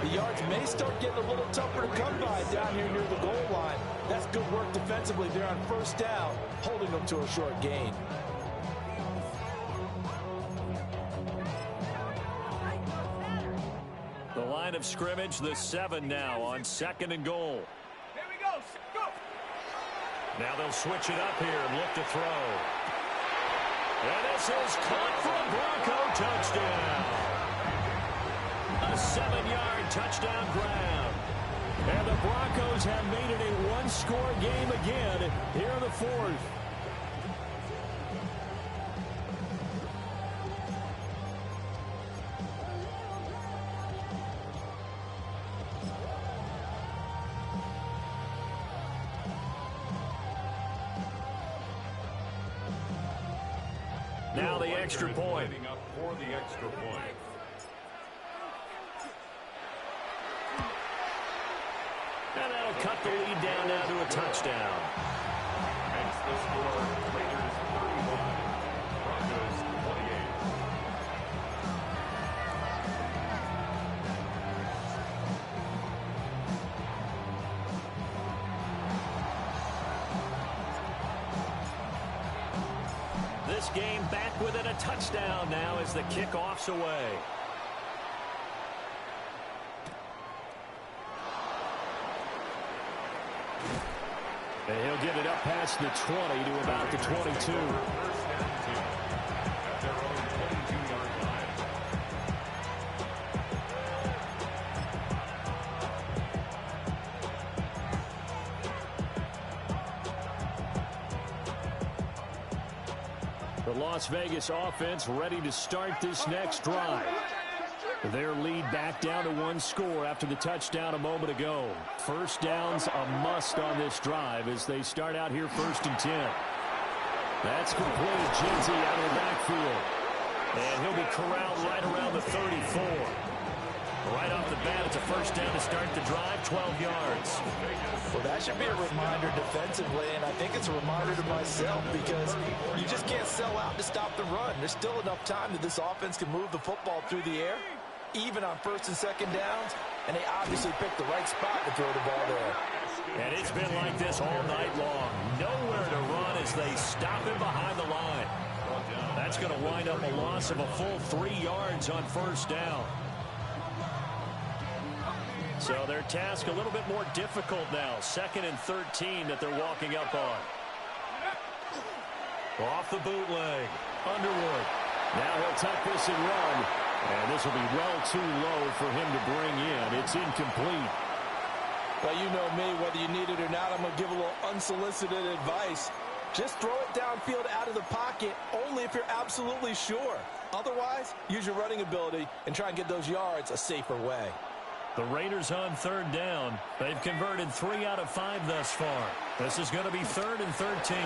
The yards may start getting a little tougher to come by down here near the goal line. That's good work defensively there on first down, holding them to a short gain. The line of scrimmage, the 7 now on second and goal. Here we go. Go. Now they'll switch it up here and look to throw. And this is caught for a Bronco touchdown. A 7-yard touchdown grab. And the Broncos have made it a one-score game again here in the fourth. Now the extra point. Up for the extra point. And that'll cut the lead down now to a touchdown. Makes the score Raiders 31, Broncos 28. This game back within a touchdown now as the kickoff's away. And he'll get it up past the 20 to about the 22. First and 10 at their own 22-yard line. The Las Vegas offense ready to start this next drive. Their lead back down to one score after the touchdown a moment ago. First down's a must on this drive as they start out here first and 10. That's complete. Jinzy out of the backfield. And he'll be corralled right around the 34. Right off the bat, it's a first down to start the drive, 12 yards. Well, that should be a reminder defensively, and I think it's a reminder to myself because you just can't sell out to stop the run. There's still enough time that this offense can move the football through the air, even on first and second downs, and they obviously picked the right spot to throw the ball there. And it's been like this all night long. Nowhere to run as they stop him behind the line. That's going to wind up a loss of a full 3 yards on first down. So their task a little bit more difficult now. Second and 13 that they're walking up on. Off the bootleg. Underwood. Now he'll tuck this and run. And this will be well too low for him to bring in. It's incomplete. Well, you know me, whether you need it or not, I'm going to give a little unsolicited advice. Just throw it downfield out of the pocket, only if you're absolutely sure. Otherwise, use your running ability and try and get those yards a safer way. The Raiders on third down. They've converted 3 out of 5 thus far. This is going to be third and 13.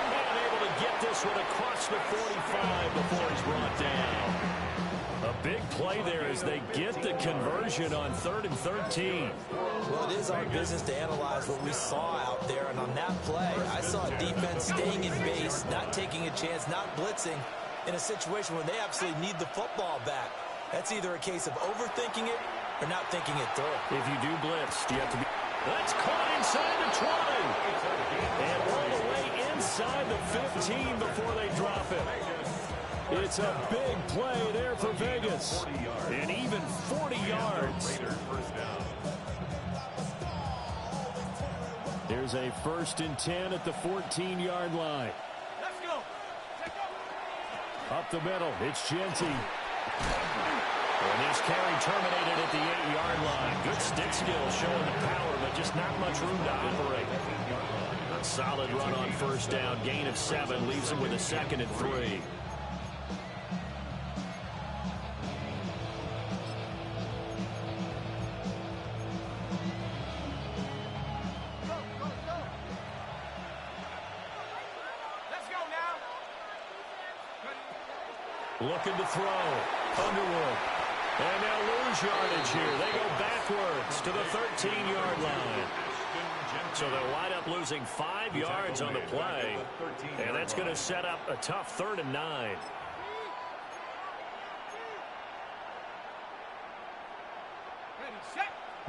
And able to get this one across the 45 before he's brought down. A big play there as they get the conversion on third and 13. Well, it is our business to analyze what we saw out there, and on that play, I saw a defense staying in base, not taking a chance, not blitzing, in a situation where they absolutely need the football back. That's either a case of overthinking it or not thinking it through. If you do blitz, you have to be... That's caught inside the 20. And all the way inside the 15 before they drop it. It's a big play there for Vegas. And even 40 yards. Here's a first and 10 at the 14-yard line. Let's go. Up the middle, it's Genty. And this carry terminated at the 8-yard line. Good stick skill showing the power, but just not much room to operate. A solid run on first down. Gain of 7 leaves him with a second and 3. Let's go now. Looking to throw. Underwood. And now lose yardage here. They go backwards to the 13-yard line. So they'll wind up losing 5 yards on the play. And that's going to set up a tough 3rd and 9.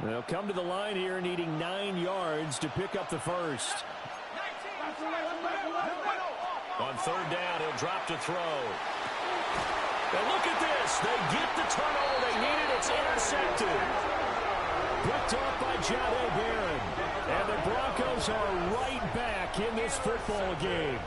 They'll come to the line here needing 9 yards to pick up the first. On 3rd down, he'll drop to throw. And look at this. They get the turnover they needed. It's intercepted. Picked off by JBIG. And the Broncos are right back in this football game.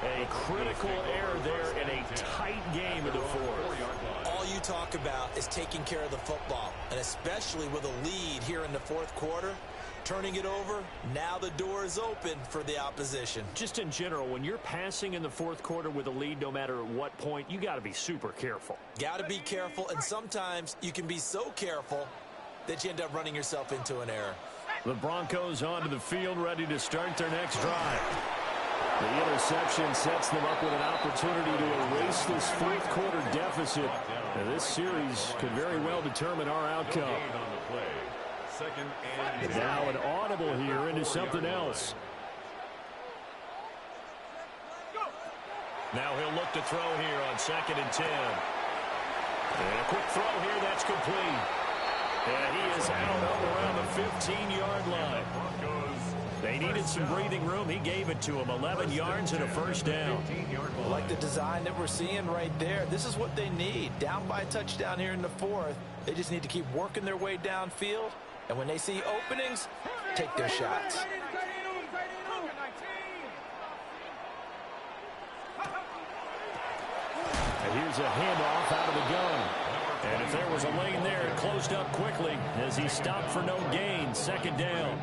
A critical error there in a tight game in the 4th. All you talk about is taking care of the football, and especially with a lead here in the 4th quarter. Turning it over, now the door is open for the opposition. Just in general, when you're passing in the 4th quarter with a lead, no matter at what point, you got to be super careful. Got to be careful, and sometimes you can be so careful that you end up running yourself into an error. The Broncos onto the field, ready to start their next drive. The interception sets them up with an opportunity to erase this 4th quarter deficit. And this series could very well determine our outcome. Now an audible here into something else. Now he'll look to throw here on 2nd and 10. And a quick throw here, that's complete. And he is out up around the 15-yard line. They needed some breathing room. He gave it to him. 11 yards and a first down. I like the design that we're seeing right there. This is what they need. Down by a touchdown here in the 4th. They just need to keep working their way downfield. And when they see openings, take their shots. And here's a handoff out of the gun. And if there was a lane there, it closed up quickly as he stopped for no gain. 2nd down.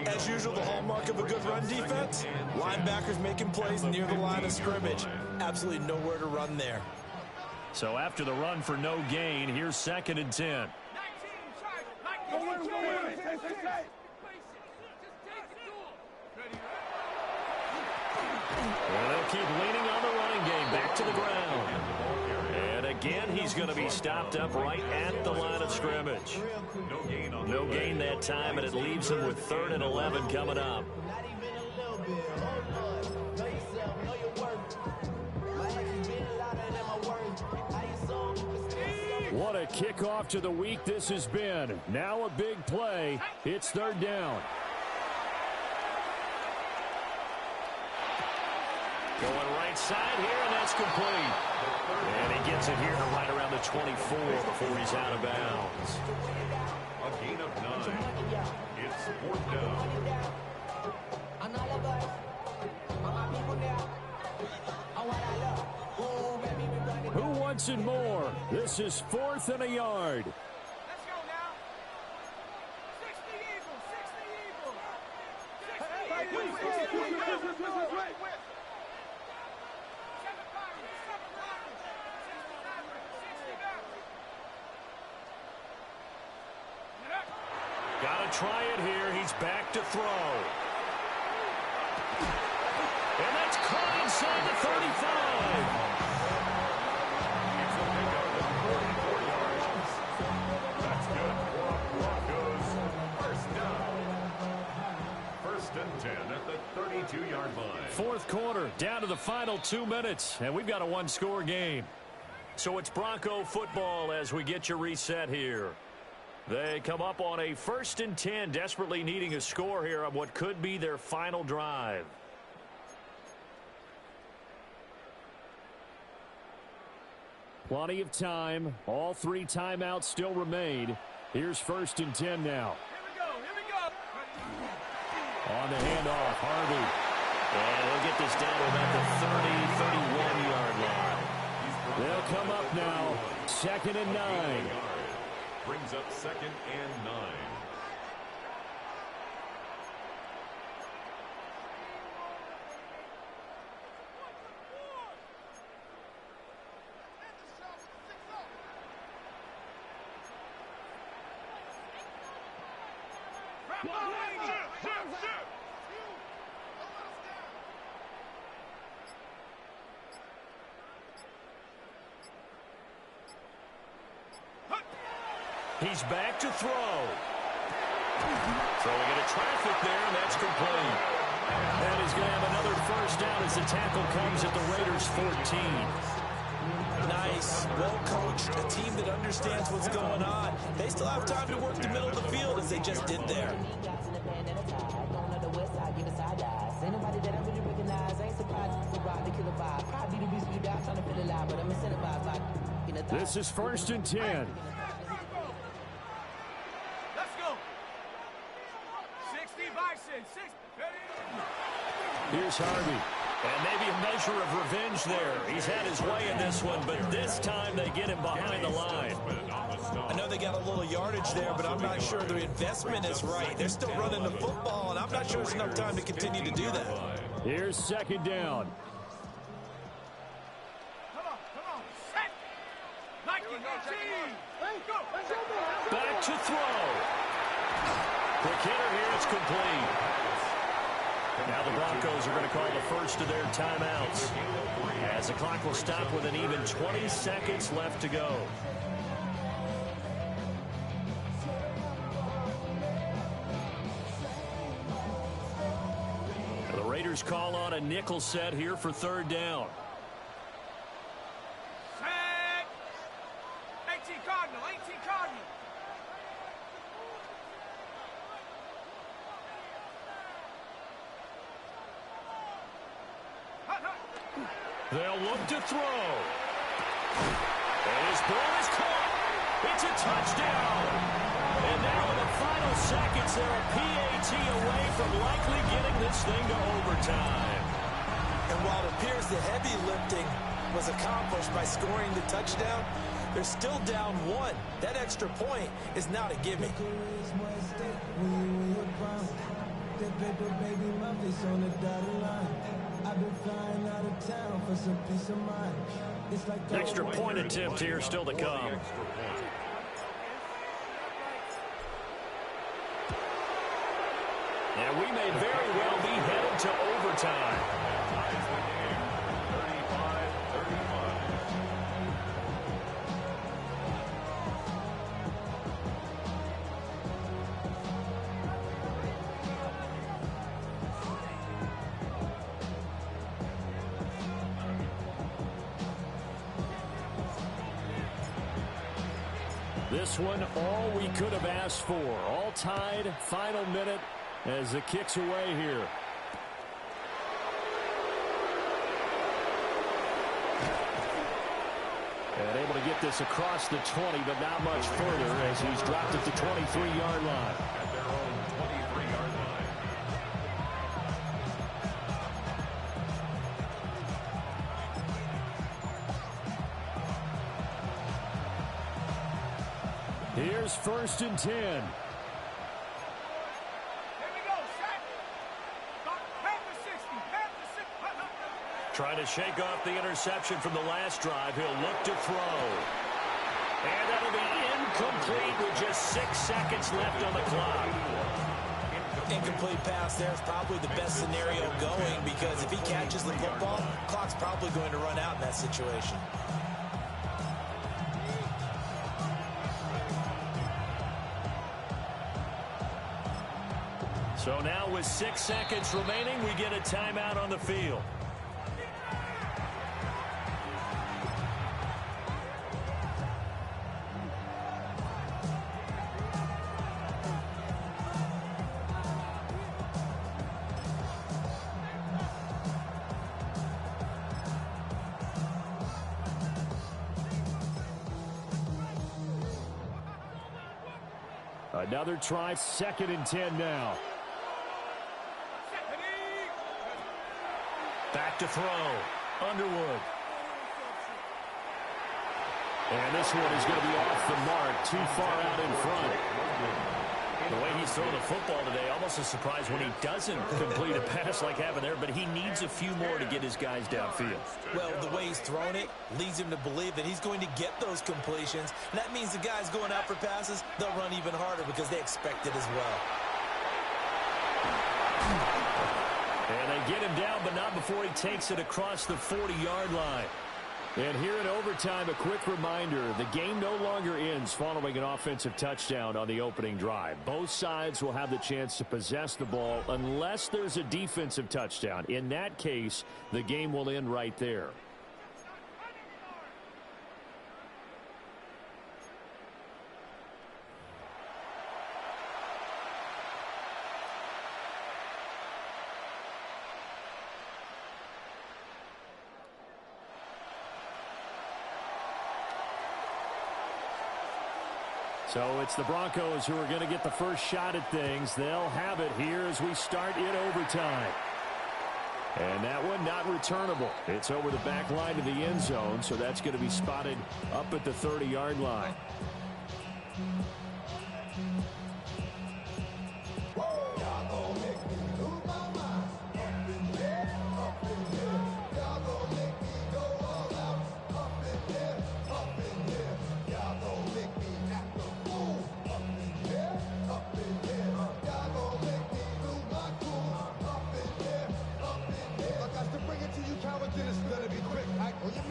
As usual, the hallmark of a good run defense, linebackers making plays near the line of scrimmage. Absolutely nowhere to run there. So after the run for no gain, here's 2nd and 10. Well, they'll keep leaning on the running game. Back to the ground. And again, he's going to be stopped up right at the line of scrimmage. No gain that time, and it leaves him with 3rd and 11 coming up. What a kickoff to the week this has been. Now a big play. It's 3rd down. Going right side here, and that's complete. And he gets it here to right around the 24 before he's out of bounds. A gain of 9. It's 4th down. Who wants it more? This is 4th and a yard. Let's go now. 60 Eagles. Got to try it here. He's back to throw. And that's caught inside the 35. It's a pickup of 44 yards. That's good for Broncos. 1st down. 1st and 10 at the 32-yard line. 4th quarter, down to the final 2 minutes, and we've got a 1-score game. So it's Bronco football as we get you reset here. They come up on a 1st and 10, desperately needing a score here on what could be their final drive. Plenty of time. All 3 timeouts still remain. Here's 1st and 10 now. Here we go. On the handoff, Harvey. And he'll get this down to about the 30, 31-yard line. They'll come up now. 2nd and 9. Brings up 2nd and 9. He's back to throw. Throwing into traffic there, and that's complete. And he's going to have another first down as the tackle comes at the Raiders' 14. Nice, well-coached, a team that understands what's going on. They still have time to work the middle of the field as they just did there. This is 1st and 10. Let's go. 60 Bison, 60. Here's Harvey. And maybe a measure of revenge there. He's had his way in this one, but this time they get him behind the line. I know they got a little yardage there, but I'm not sure their investment is right. They're still running the football, and I'm not sure there's enough time to continue to do that. Here's 2nd down. Come on, set. Nike, team. Go. Back to throw. Quick hitter here, it's complete. Now the Broncos are going to call the first of their timeouts, as the clock will stop with an even 20 seconds left to go. The Raiders call on a nickel set here for 3rd down. Set. 18 Cardinal. They'll look to throw. And his ball is caught. It's a touchdown. And now in the final seconds, they're a PAT away from likely getting this thing to overtime. And while it appears the heavy lifting was accomplished by scoring the touchdown, they're still down 1. That extra point is not a gimme. Extra point attempt here still to come. And we may very well be headed to overtime. This one, all we could have asked for. All tied, final minute as the kick's away here. And able to get this across the 20, but not much further as he's dropped at the 23-yard line. At their own 23-yard line. Here's 1st and 10. Here we go, set. Half the 60. Trying to shake off the interception from the last drive. He'll look to throw. And that'll be incomplete with just 6 seconds left on the clock. Incomplete pass there is probably the best scenario going, because if he catches the football, clock's probably going to run out in that situation. So now with 6 seconds remaining, we get a timeout on the field. Another try, 2nd and 10 now. Back to throw. Underwood. And this one is going to be off the mark, too far out in front. The way he's throwing the football today, almost a surprise when he doesn't complete a pass like having there, but he needs a few more to get his guys downfield. Well, the way he's thrown it leads him to believe that he's going to get those completions. And that means the guys going out for passes, they'll run even harder because they expect it as well. And they get him down, but not before he takes it across the 40-yard line. And here in overtime, a quick reminder, the game no longer ends following an offensive touchdown on the opening drive. Both sides will have the chance to possess the ball unless there's a defensive touchdown. In that case, the game will end right there. So it's the Broncos who are going to get the first shot at things. They'll have it here as we start in overtime. And that one not returnable. It's over the back line of the end zone, so that's going to be spotted up at the 30-yard line.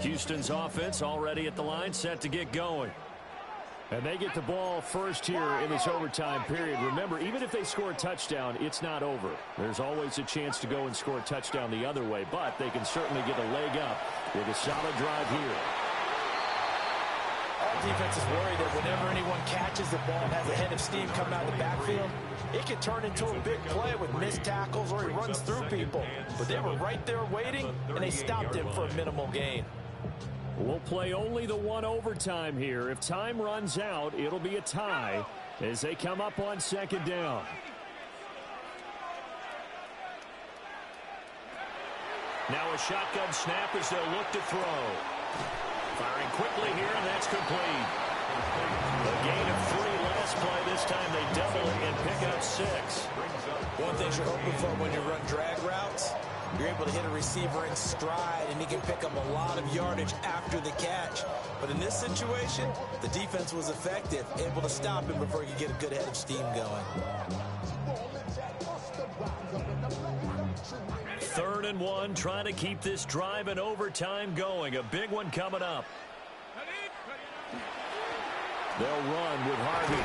Houston's offense already at the line, set to get going. And they get the ball first here in this overtime period. Remember, even if they score a touchdown, it's not over. There's always a chance to go and score a touchdown the other way, but they can certainly get a leg up with a solid drive here. Our defense is worried that whenever anyone catches the ball and has a head of steam coming out of the backfield, it can turn into a big play with missed tackles or he runs through people. But they were right there waiting, and they stopped him for a minimal gain. We'll play only the one overtime here. If time runs out, it'll be a tie as they come up on second down. Now a shotgun snap as they'll look to throw. Firing quickly here, and that's complete. A gain of 3 last play. This time they double it and pick up 6. One thing you're hoping for when you run drag routes, you're able to hit a receiver in stride, and he can pick up a lot of yardage after the catch. But in this situation, the defense was effective, able to stop him before he could get a good head of steam going. 3rd and 1, trying to keep this drive in overtime going. A big one coming up. They'll run with Harvey.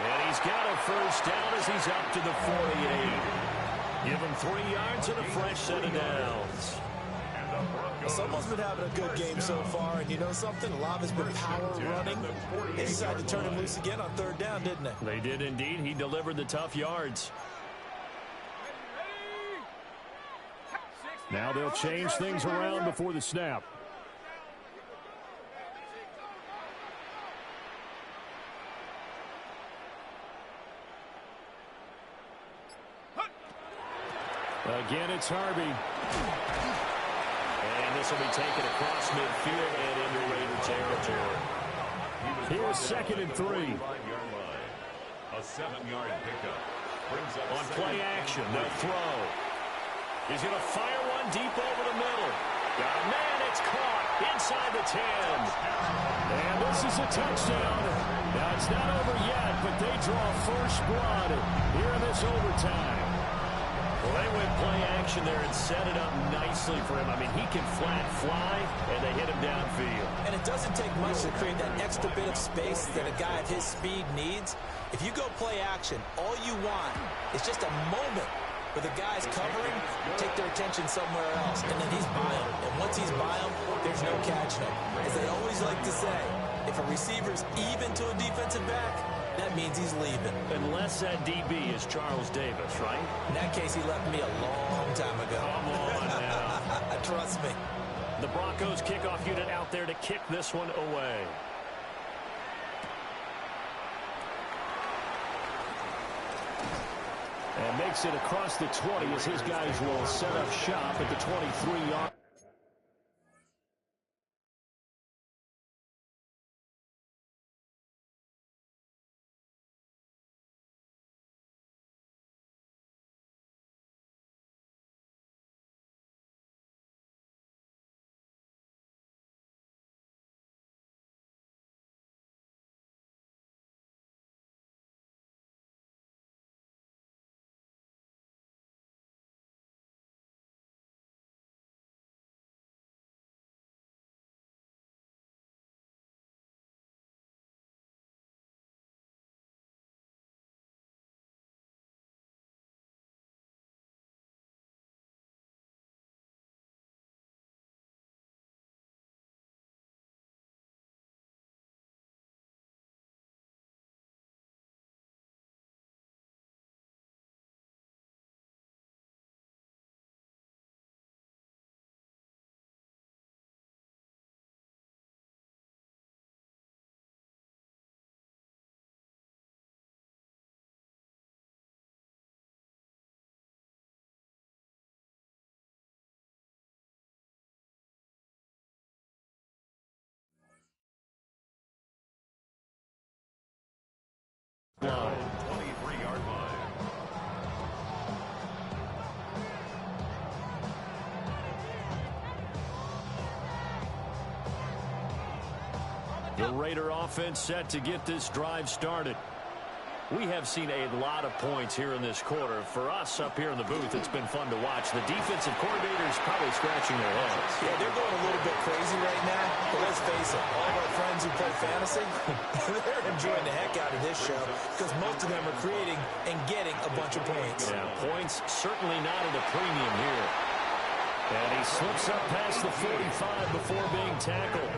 And he's got a first down as he's up to the 48. Give him 3 yards and a fresh set of downs. Someone's been having a good game so far, and you know something? A lot has been power running. They decided to turn him loose again on 3rd down, didn't they? They did indeed. He delivered the tough yards. Now they'll change things around before the snap. Again, it's Harvey. And this will be taken across midfield and into Raider territory. Here's 2nd and 3. A 7-yard pickup. On play action, they'll throw. He's going to fire one deep over the middle. Man, it's caught inside the 10. And this is a touchdown. Now, it's not over yet, but they draw first blood here in this overtime. Well, they went play action there and set it up nicely for him. I mean, he can flat fly, and they hit him downfield. And it doesn't take much to create that extra bit of space that a guy of his speed needs. If you go play action, all you want is just a moment where the guys covering take their attention somewhere else, and then he's by him. And once he's by him, there's no catching him. As they always like to say, if a receiver's even to a defensive back, that means he's leaving. Unless that DB is Charles Davis, right? In that case, he left me a long time ago. Come on now. Trust me. The Broncos kickoff unit out there to kick this one away. And makes it across the 20 as his guys will set up shop at the 23-yard. The Raider offense set to get this drive started. We have seen a lot of points here in this quarter. For us up here in the booth, it's been fun to watch. The defensive coordinators probably scratching their heads. Yeah, they're going a little bit crazy right now. But let's face it, all of our friends who play fantasy, they're enjoying the heck out of this show because most of them are creating and getting a bunch of points. Yeah, points certainly not at a premium here. And he slips up past the 45 before being tackled.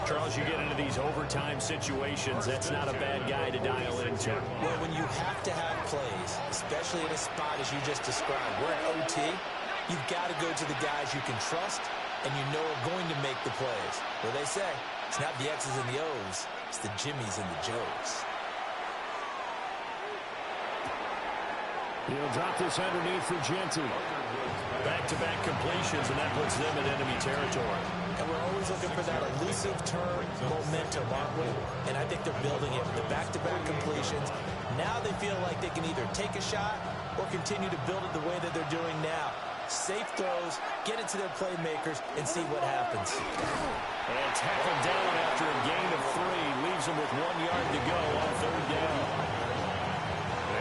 Charles, you get into these overtime situations, that's not a bad guy to dial into. Well, when you have to have plays, especially in a spot as you just described, we're at OT, you've got to go to the guys you can trust and you know are going to make the plays. Well, they say, it's not the X's and the O's, it's the Jimmies and the Joes. He'll drop this underneath for Genty. Back-to-back completions, and that puts them in enemy territory. And we're always looking for that elusive turn momentum, aren't we? And I think they're building it with the back-to-back completions. Now they feel like they can either take a shot or continue to build it the way that they're doing now. Safe throws, get it to their playmakers, and see what happens. And tackled down after a gain of 3. Leaves them with 1 yard to go on 3rd down.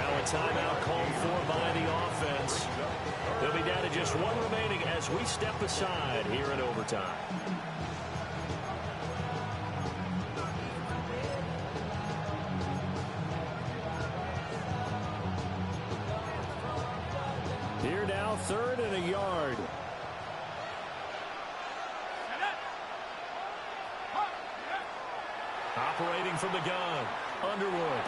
Now a timeout called for by the offense. They'll be down to just 1 remaining as we step aside here in overtime. Here now, 3rd and a yard. Operating from the gun, Underwood.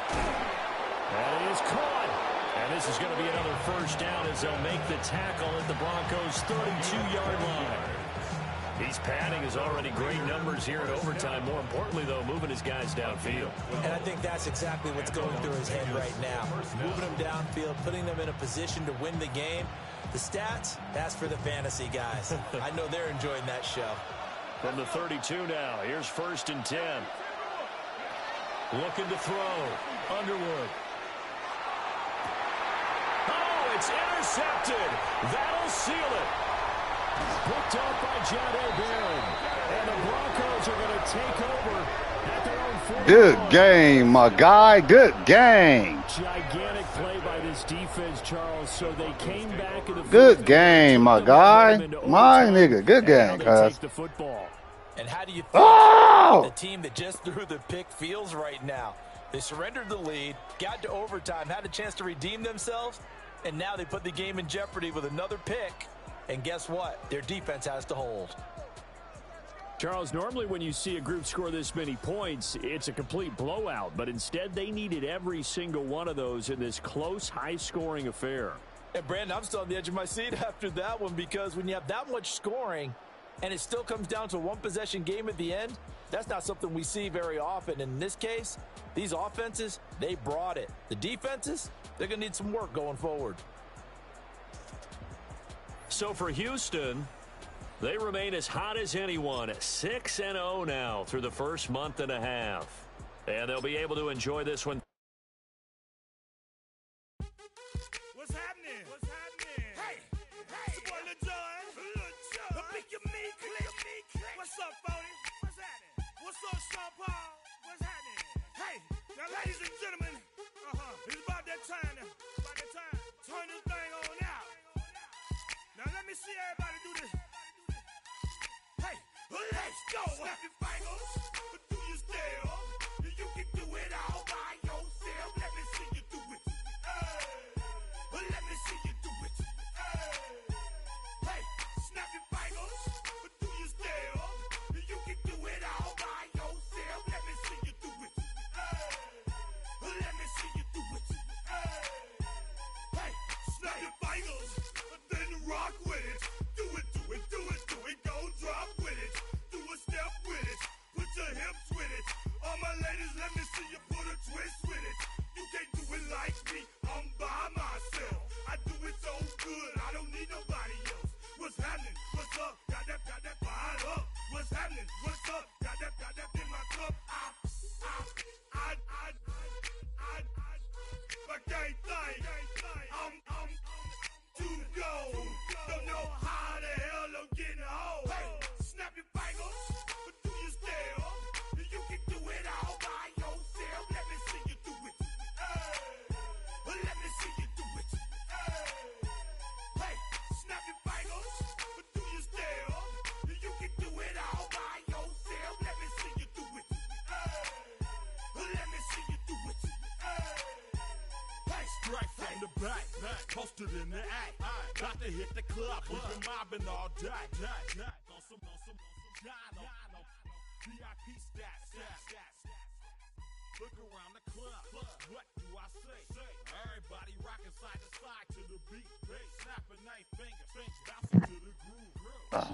And it is caught. And this is going to be another 1st down as they'll make the tackle at the Broncos' 32-yard line. He's padding his already great numbers here in overtime. More importantly, though, moving his guys downfield. And I think that's exactly what's going through his head right now. Moving them downfield, putting them in a position to win the game. The stats, that's for the fantasy guys. I know they're enjoying that show. From the 32 now, here's 1st and 10. Looking to throw. Underwood. It's intercepted. That'll seal it. Picked up by John O'Barron. And the Broncos are going to take over at their own 40. Good game, my guy. Good game. Gigantic play by this defense, Charles. So they came back in the good game, my guy. My nigga. Good game, cuz. The football. And how do you think the team that just threw the pick feels right now? They surrendered the lead, got to overtime, had a chance to redeem themselves, and now they put the game in jeopardy with another pick. And guess what? Their defense has to hold. Charles, normally when you see a group score this many points, it's a complete blowout. But instead, they needed every single one of those in this close, high-scoring affair. And, Brandon, I'm still on the edge of my seat after that one because when you have that much scoring and it still comes down to a one-possession game at the end, that's not something we see very often. In this case, these offenses, they brought it. The defenses, they're going to need some work going forward. So for Houston, they remain as hot as anyone, 6-0 now through the first month and a half. And they'll be able to enjoy this one. What's happening? What's happening? Hey, it's your boy Lil Jon. The pick your me click. What's up, Phony? What's happening? What's up, Sean Paul? What's happening? Hey, now ladies and gentlemen, it's about that time now. About that time. Turn this thing on out. Now let me see everybody do this. Hey, let's go. Snap your fingers, but do you still? You can do it all by yourself. Let me see you do it. Let me see you do it. Hey, snap your fingers, but do you still? You can do it all by yourself. Let me see you do it. Let me see you do it. Hey, snap your fingers, then rock with it. Do it, do it, do it, do it. Go drop with it. Do a step with it. Put your hips with it. All my ladies, let me see you put a twist with it. You can't do it like me. I'm by myself. I do it so good. I don't need nobody else. What's happening? What's up? Got that fired up. What's happening? What's up? Got that in my cup. I can't think. I'm to go. Don't know how the hell I'm getting home. Hey, snap your fingers, but do you still? You posted in the act. Got to hit the club, we've been mobbing all day. On some Jono, VIP stats. Look around the club, what do I say? Everybody rocking side to side to the beat. Snapping night fingers, bouncing to the groove.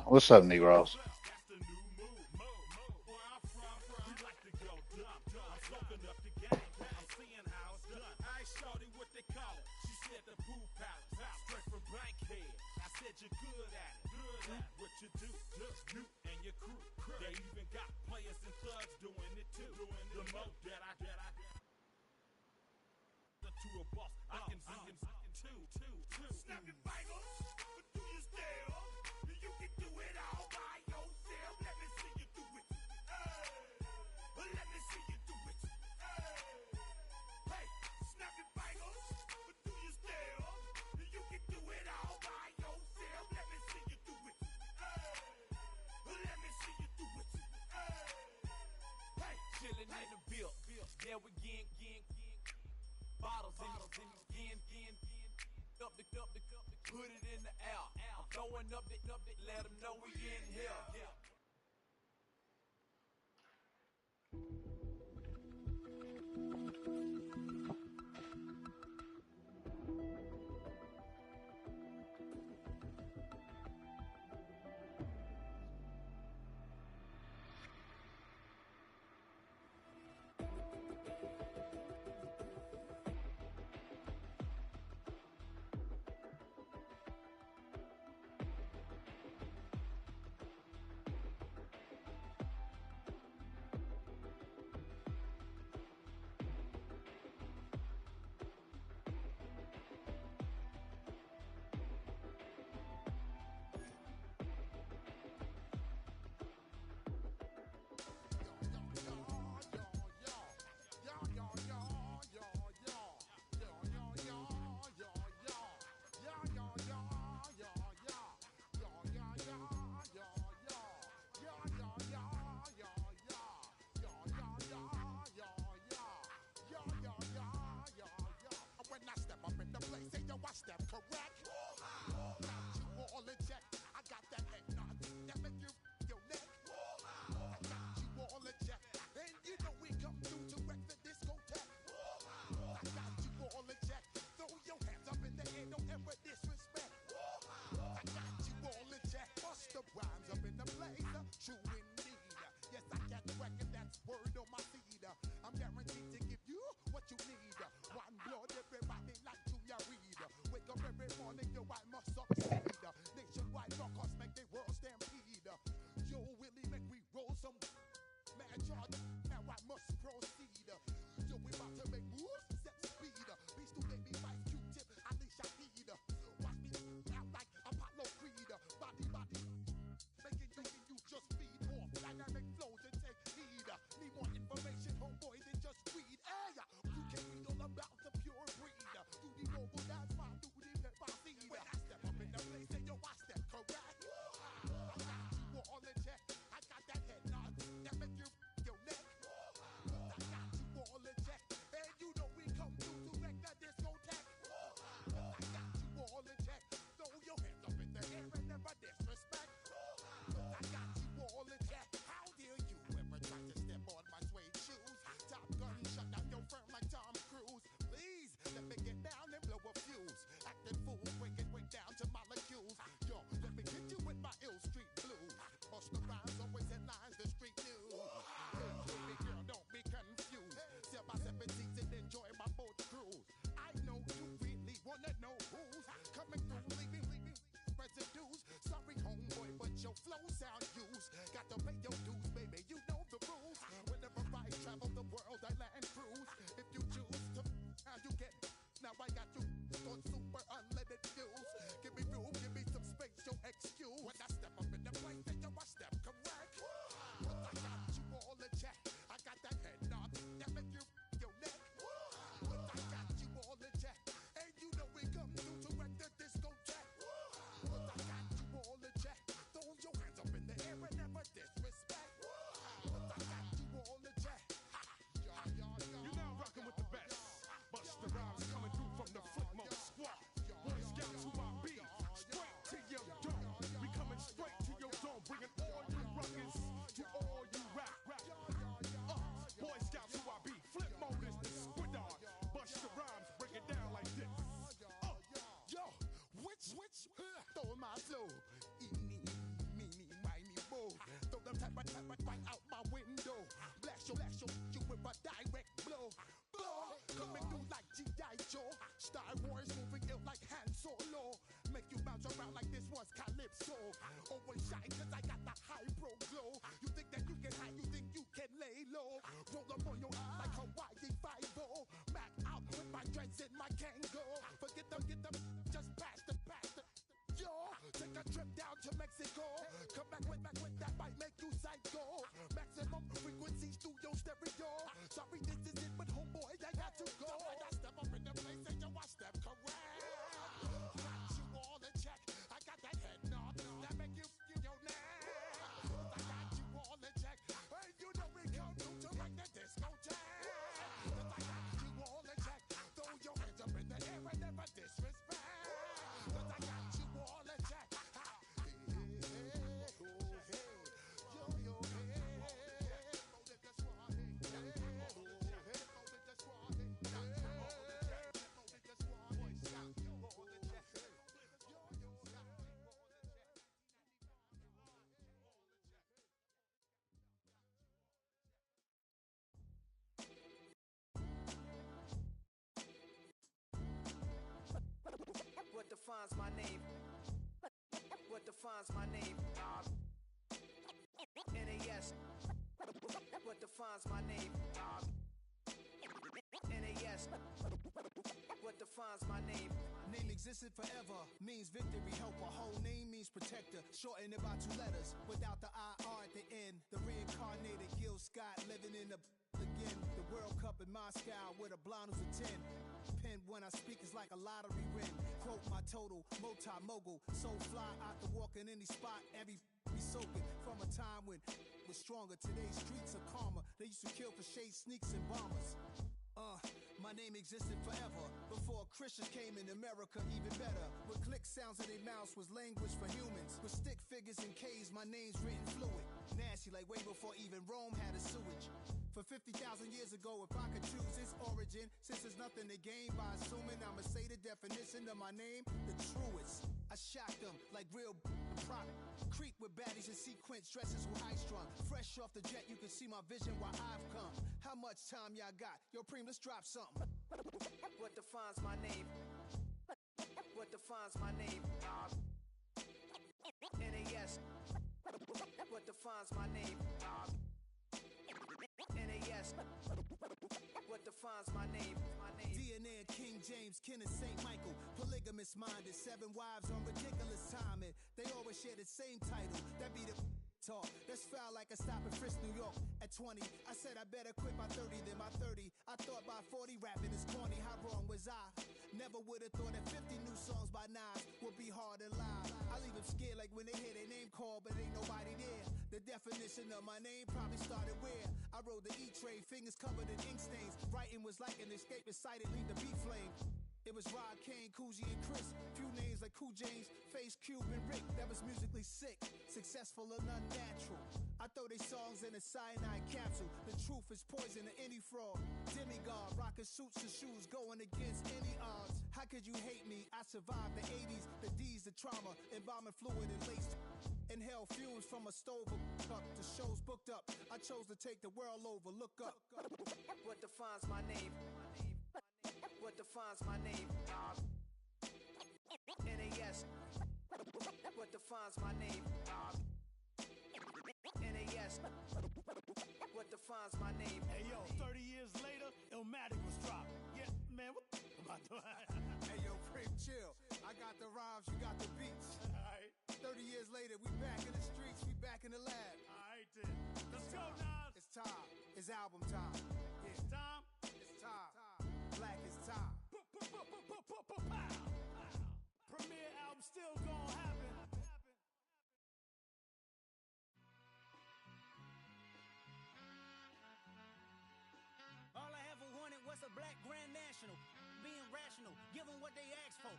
What's up, Negroes? That's the new move. Where I'm from, we like to go dumb. I'm soaking up the game, I'm seeing how it's done. I ain't shorty what they call it. She said the pool palace, straight from Bankhead. I said you're good at it. Do what you do, you and your crew. They even got players and thugs doing it too. The more that I to a boss, I can two. Snap your fingers, but do you still? You can do it all by yourself. Let me see you do it. Let me see you do it. Hey, snap your fingers, but do you still? You can do it all by yourself. Let me see you do it. Let me see you do it. Hey, chilling in the bill. Yeah, we again. Bottles in again. Up the put it in the air. I'm throwing up the, let them know we in here. Nationwide rockers make right out my window. Blast you with a direct blow. Coming through like G.I. Joe. Star Wars moving ill like Han Solo. Make you bounce around like this was Calypso. Always shine cause I got the high pro glow. You think that you can hide, you think you can lay low. Roll up on your eyes like Hawaii 5-0. Mac out with my dreads in my Kango. Forget them, just pass the. Yo, take a trip down to Mexico. Come back with that might make you psycho. Maximum frequency studio stereo. Sorry, this is it, but homeboy, I got to go. I step up in the place and yo, I step correct. Got you all in check. I got that head nod that make you your name. I got you all in check. And you know we come through to like the discotheque. I got you all in check. Throw your hands up in the air and never disrespect. I got you all in check. What defines my name? What defines my name? NAS. What defines my name? NAS. What defines my name? Name existed forever, means victory, helper. Whole name means protector, shortened by 2 letters, without the IR at the end. The reincarnated Gil Scott living in the again. The World Cup in Moscow with a blonde who's a 10. Pen when I speak is like a lottery win. Quote my total, multi-mogul, so fly out to walk in any spot, every be soaking from a time when was stronger. Today's streets are calmer. They used to kill for shade sneaks and bombers. My name existed forever before Christians came in America, even better. With click sounds in their mouths was language for humans. With stick figures and K's, my name's written fluid. Nasty like way before even Rome had a sewage. For 50,000 years ago, if I could choose its origin, since there's nothing to gain by assuming I'ma say the definition of my name, the truest. I shocked them like real prop. Creep with baddies in sequence, dresses with high strung. Fresh off the jet, you can see my vision where I've come. How much time y'all got? Yo, Preem, let's drop something. What defines my name? What defines my name? NAS. What defines my name? NAS. What defines my name? DNA of King James, kin of St. Michael. Polygamous minded, 7 wives on ridiculous timing. They always share the same title. That be the talk. That's foul like a stop in Frisk, New York. At 20, I said I better quit by 30 than by 30. I thought by 40 rapping is corny. How wrong was I? Never would have thought that 50 new songs by Nas would be hard to live. I leave them scared like when they hear their name called, but ain't nobody there. The definition of my name probably started where I rode the E-train, fingers covered in ink stains. Writing was like an escape excited, leave the beat flame. It was Rod, Kane, Coogee, and Chris. Few names like Cool James, Face, Cube, and Rick. That was musically sick, successful and unnatural. I throw they songs in a cyanide capsule. The truth is poison to any fraud. Demigod, rocking suits and shoes, going against any odds. How could you hate me? I survived the 80s, the D's, the trauma, embalming fluid and laced. Inhale fumes from a stove up. The show's booked up. I chose to take the world over. Look up. What defines my name? What defines my name? NAS. What defines my name? NAS. What defines my name? Hey yo, 30 years later, Illmatic was dropped. Yeah, man, what the about to Hey yo, Prim, chill. I got the rhymes, you got the beats. Alright. 30 years later, we back in the streets, we back in the lab. Alright then. Let's go, Nas. It's time. It's album time. Yeah. It's time. It's time. Black is time. Premiere album still gonna happen. All I ever wanted was a black Grand National. Being rational, give them what they asked for.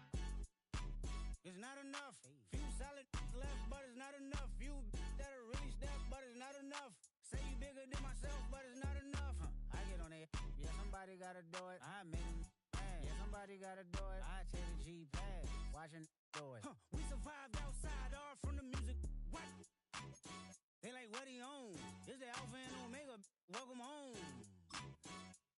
It's not enough. Few solid left, but it's not enough. Few that'll really step, but it's not enough. Say you bigger than myself, but it's not enough. I get on it. Yeah, somebody gotta do it. I made them mad. Yeah, somebody gotta do it. I take the G-pad, watching do it. We survived outside, all from the music. What? They like, what he own. This the Alpha and Omega. Welcome home.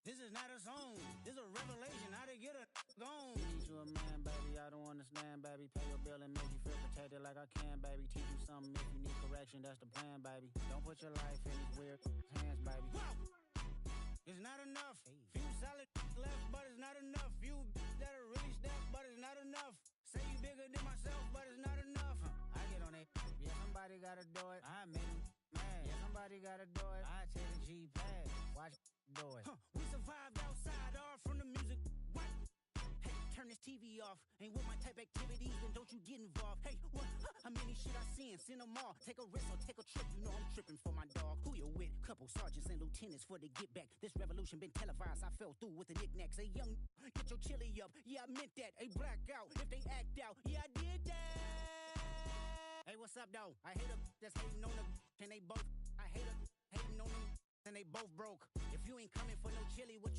This is not a song. This is a revelation. How to get a gone. Teach you a man, baby. I don't understand, baby. Pay your bill and make you feel protected like I can, baby. Teach you something if you need correction. That's the plan, baby. Don't put your life in these weird hands, baby. It's not enough. Few solid left, but it's not enough. Few that'll really step, but it's not enough. Say you bigger than myself, but it's not enough. I get on it. Yeah, somebody gotta do it. I made him mad. Yeah, somebody gotta do it. I take the G-pad. Watch do it. We survived outside, all from the music. What? Hey, turn this TV off. Ain't with my type activities, then don't you get involved. Hey, what? How many shit I seen? Send them all. Take a risk or take a trip. You know I'm tripping for my dog. Who you with? Couple sergeants and lieutenants for the get back. This revolution been televised. I fell through with the knickknacks. Hey, young, get your chili up. Yeah, I meant that. Hey, black out. If they act out, yeah, I did that. Hey, what's up, though? I hate a that's hating on the and they both. I hate a hating on them and they both broke. If you ain't coming for no chili, what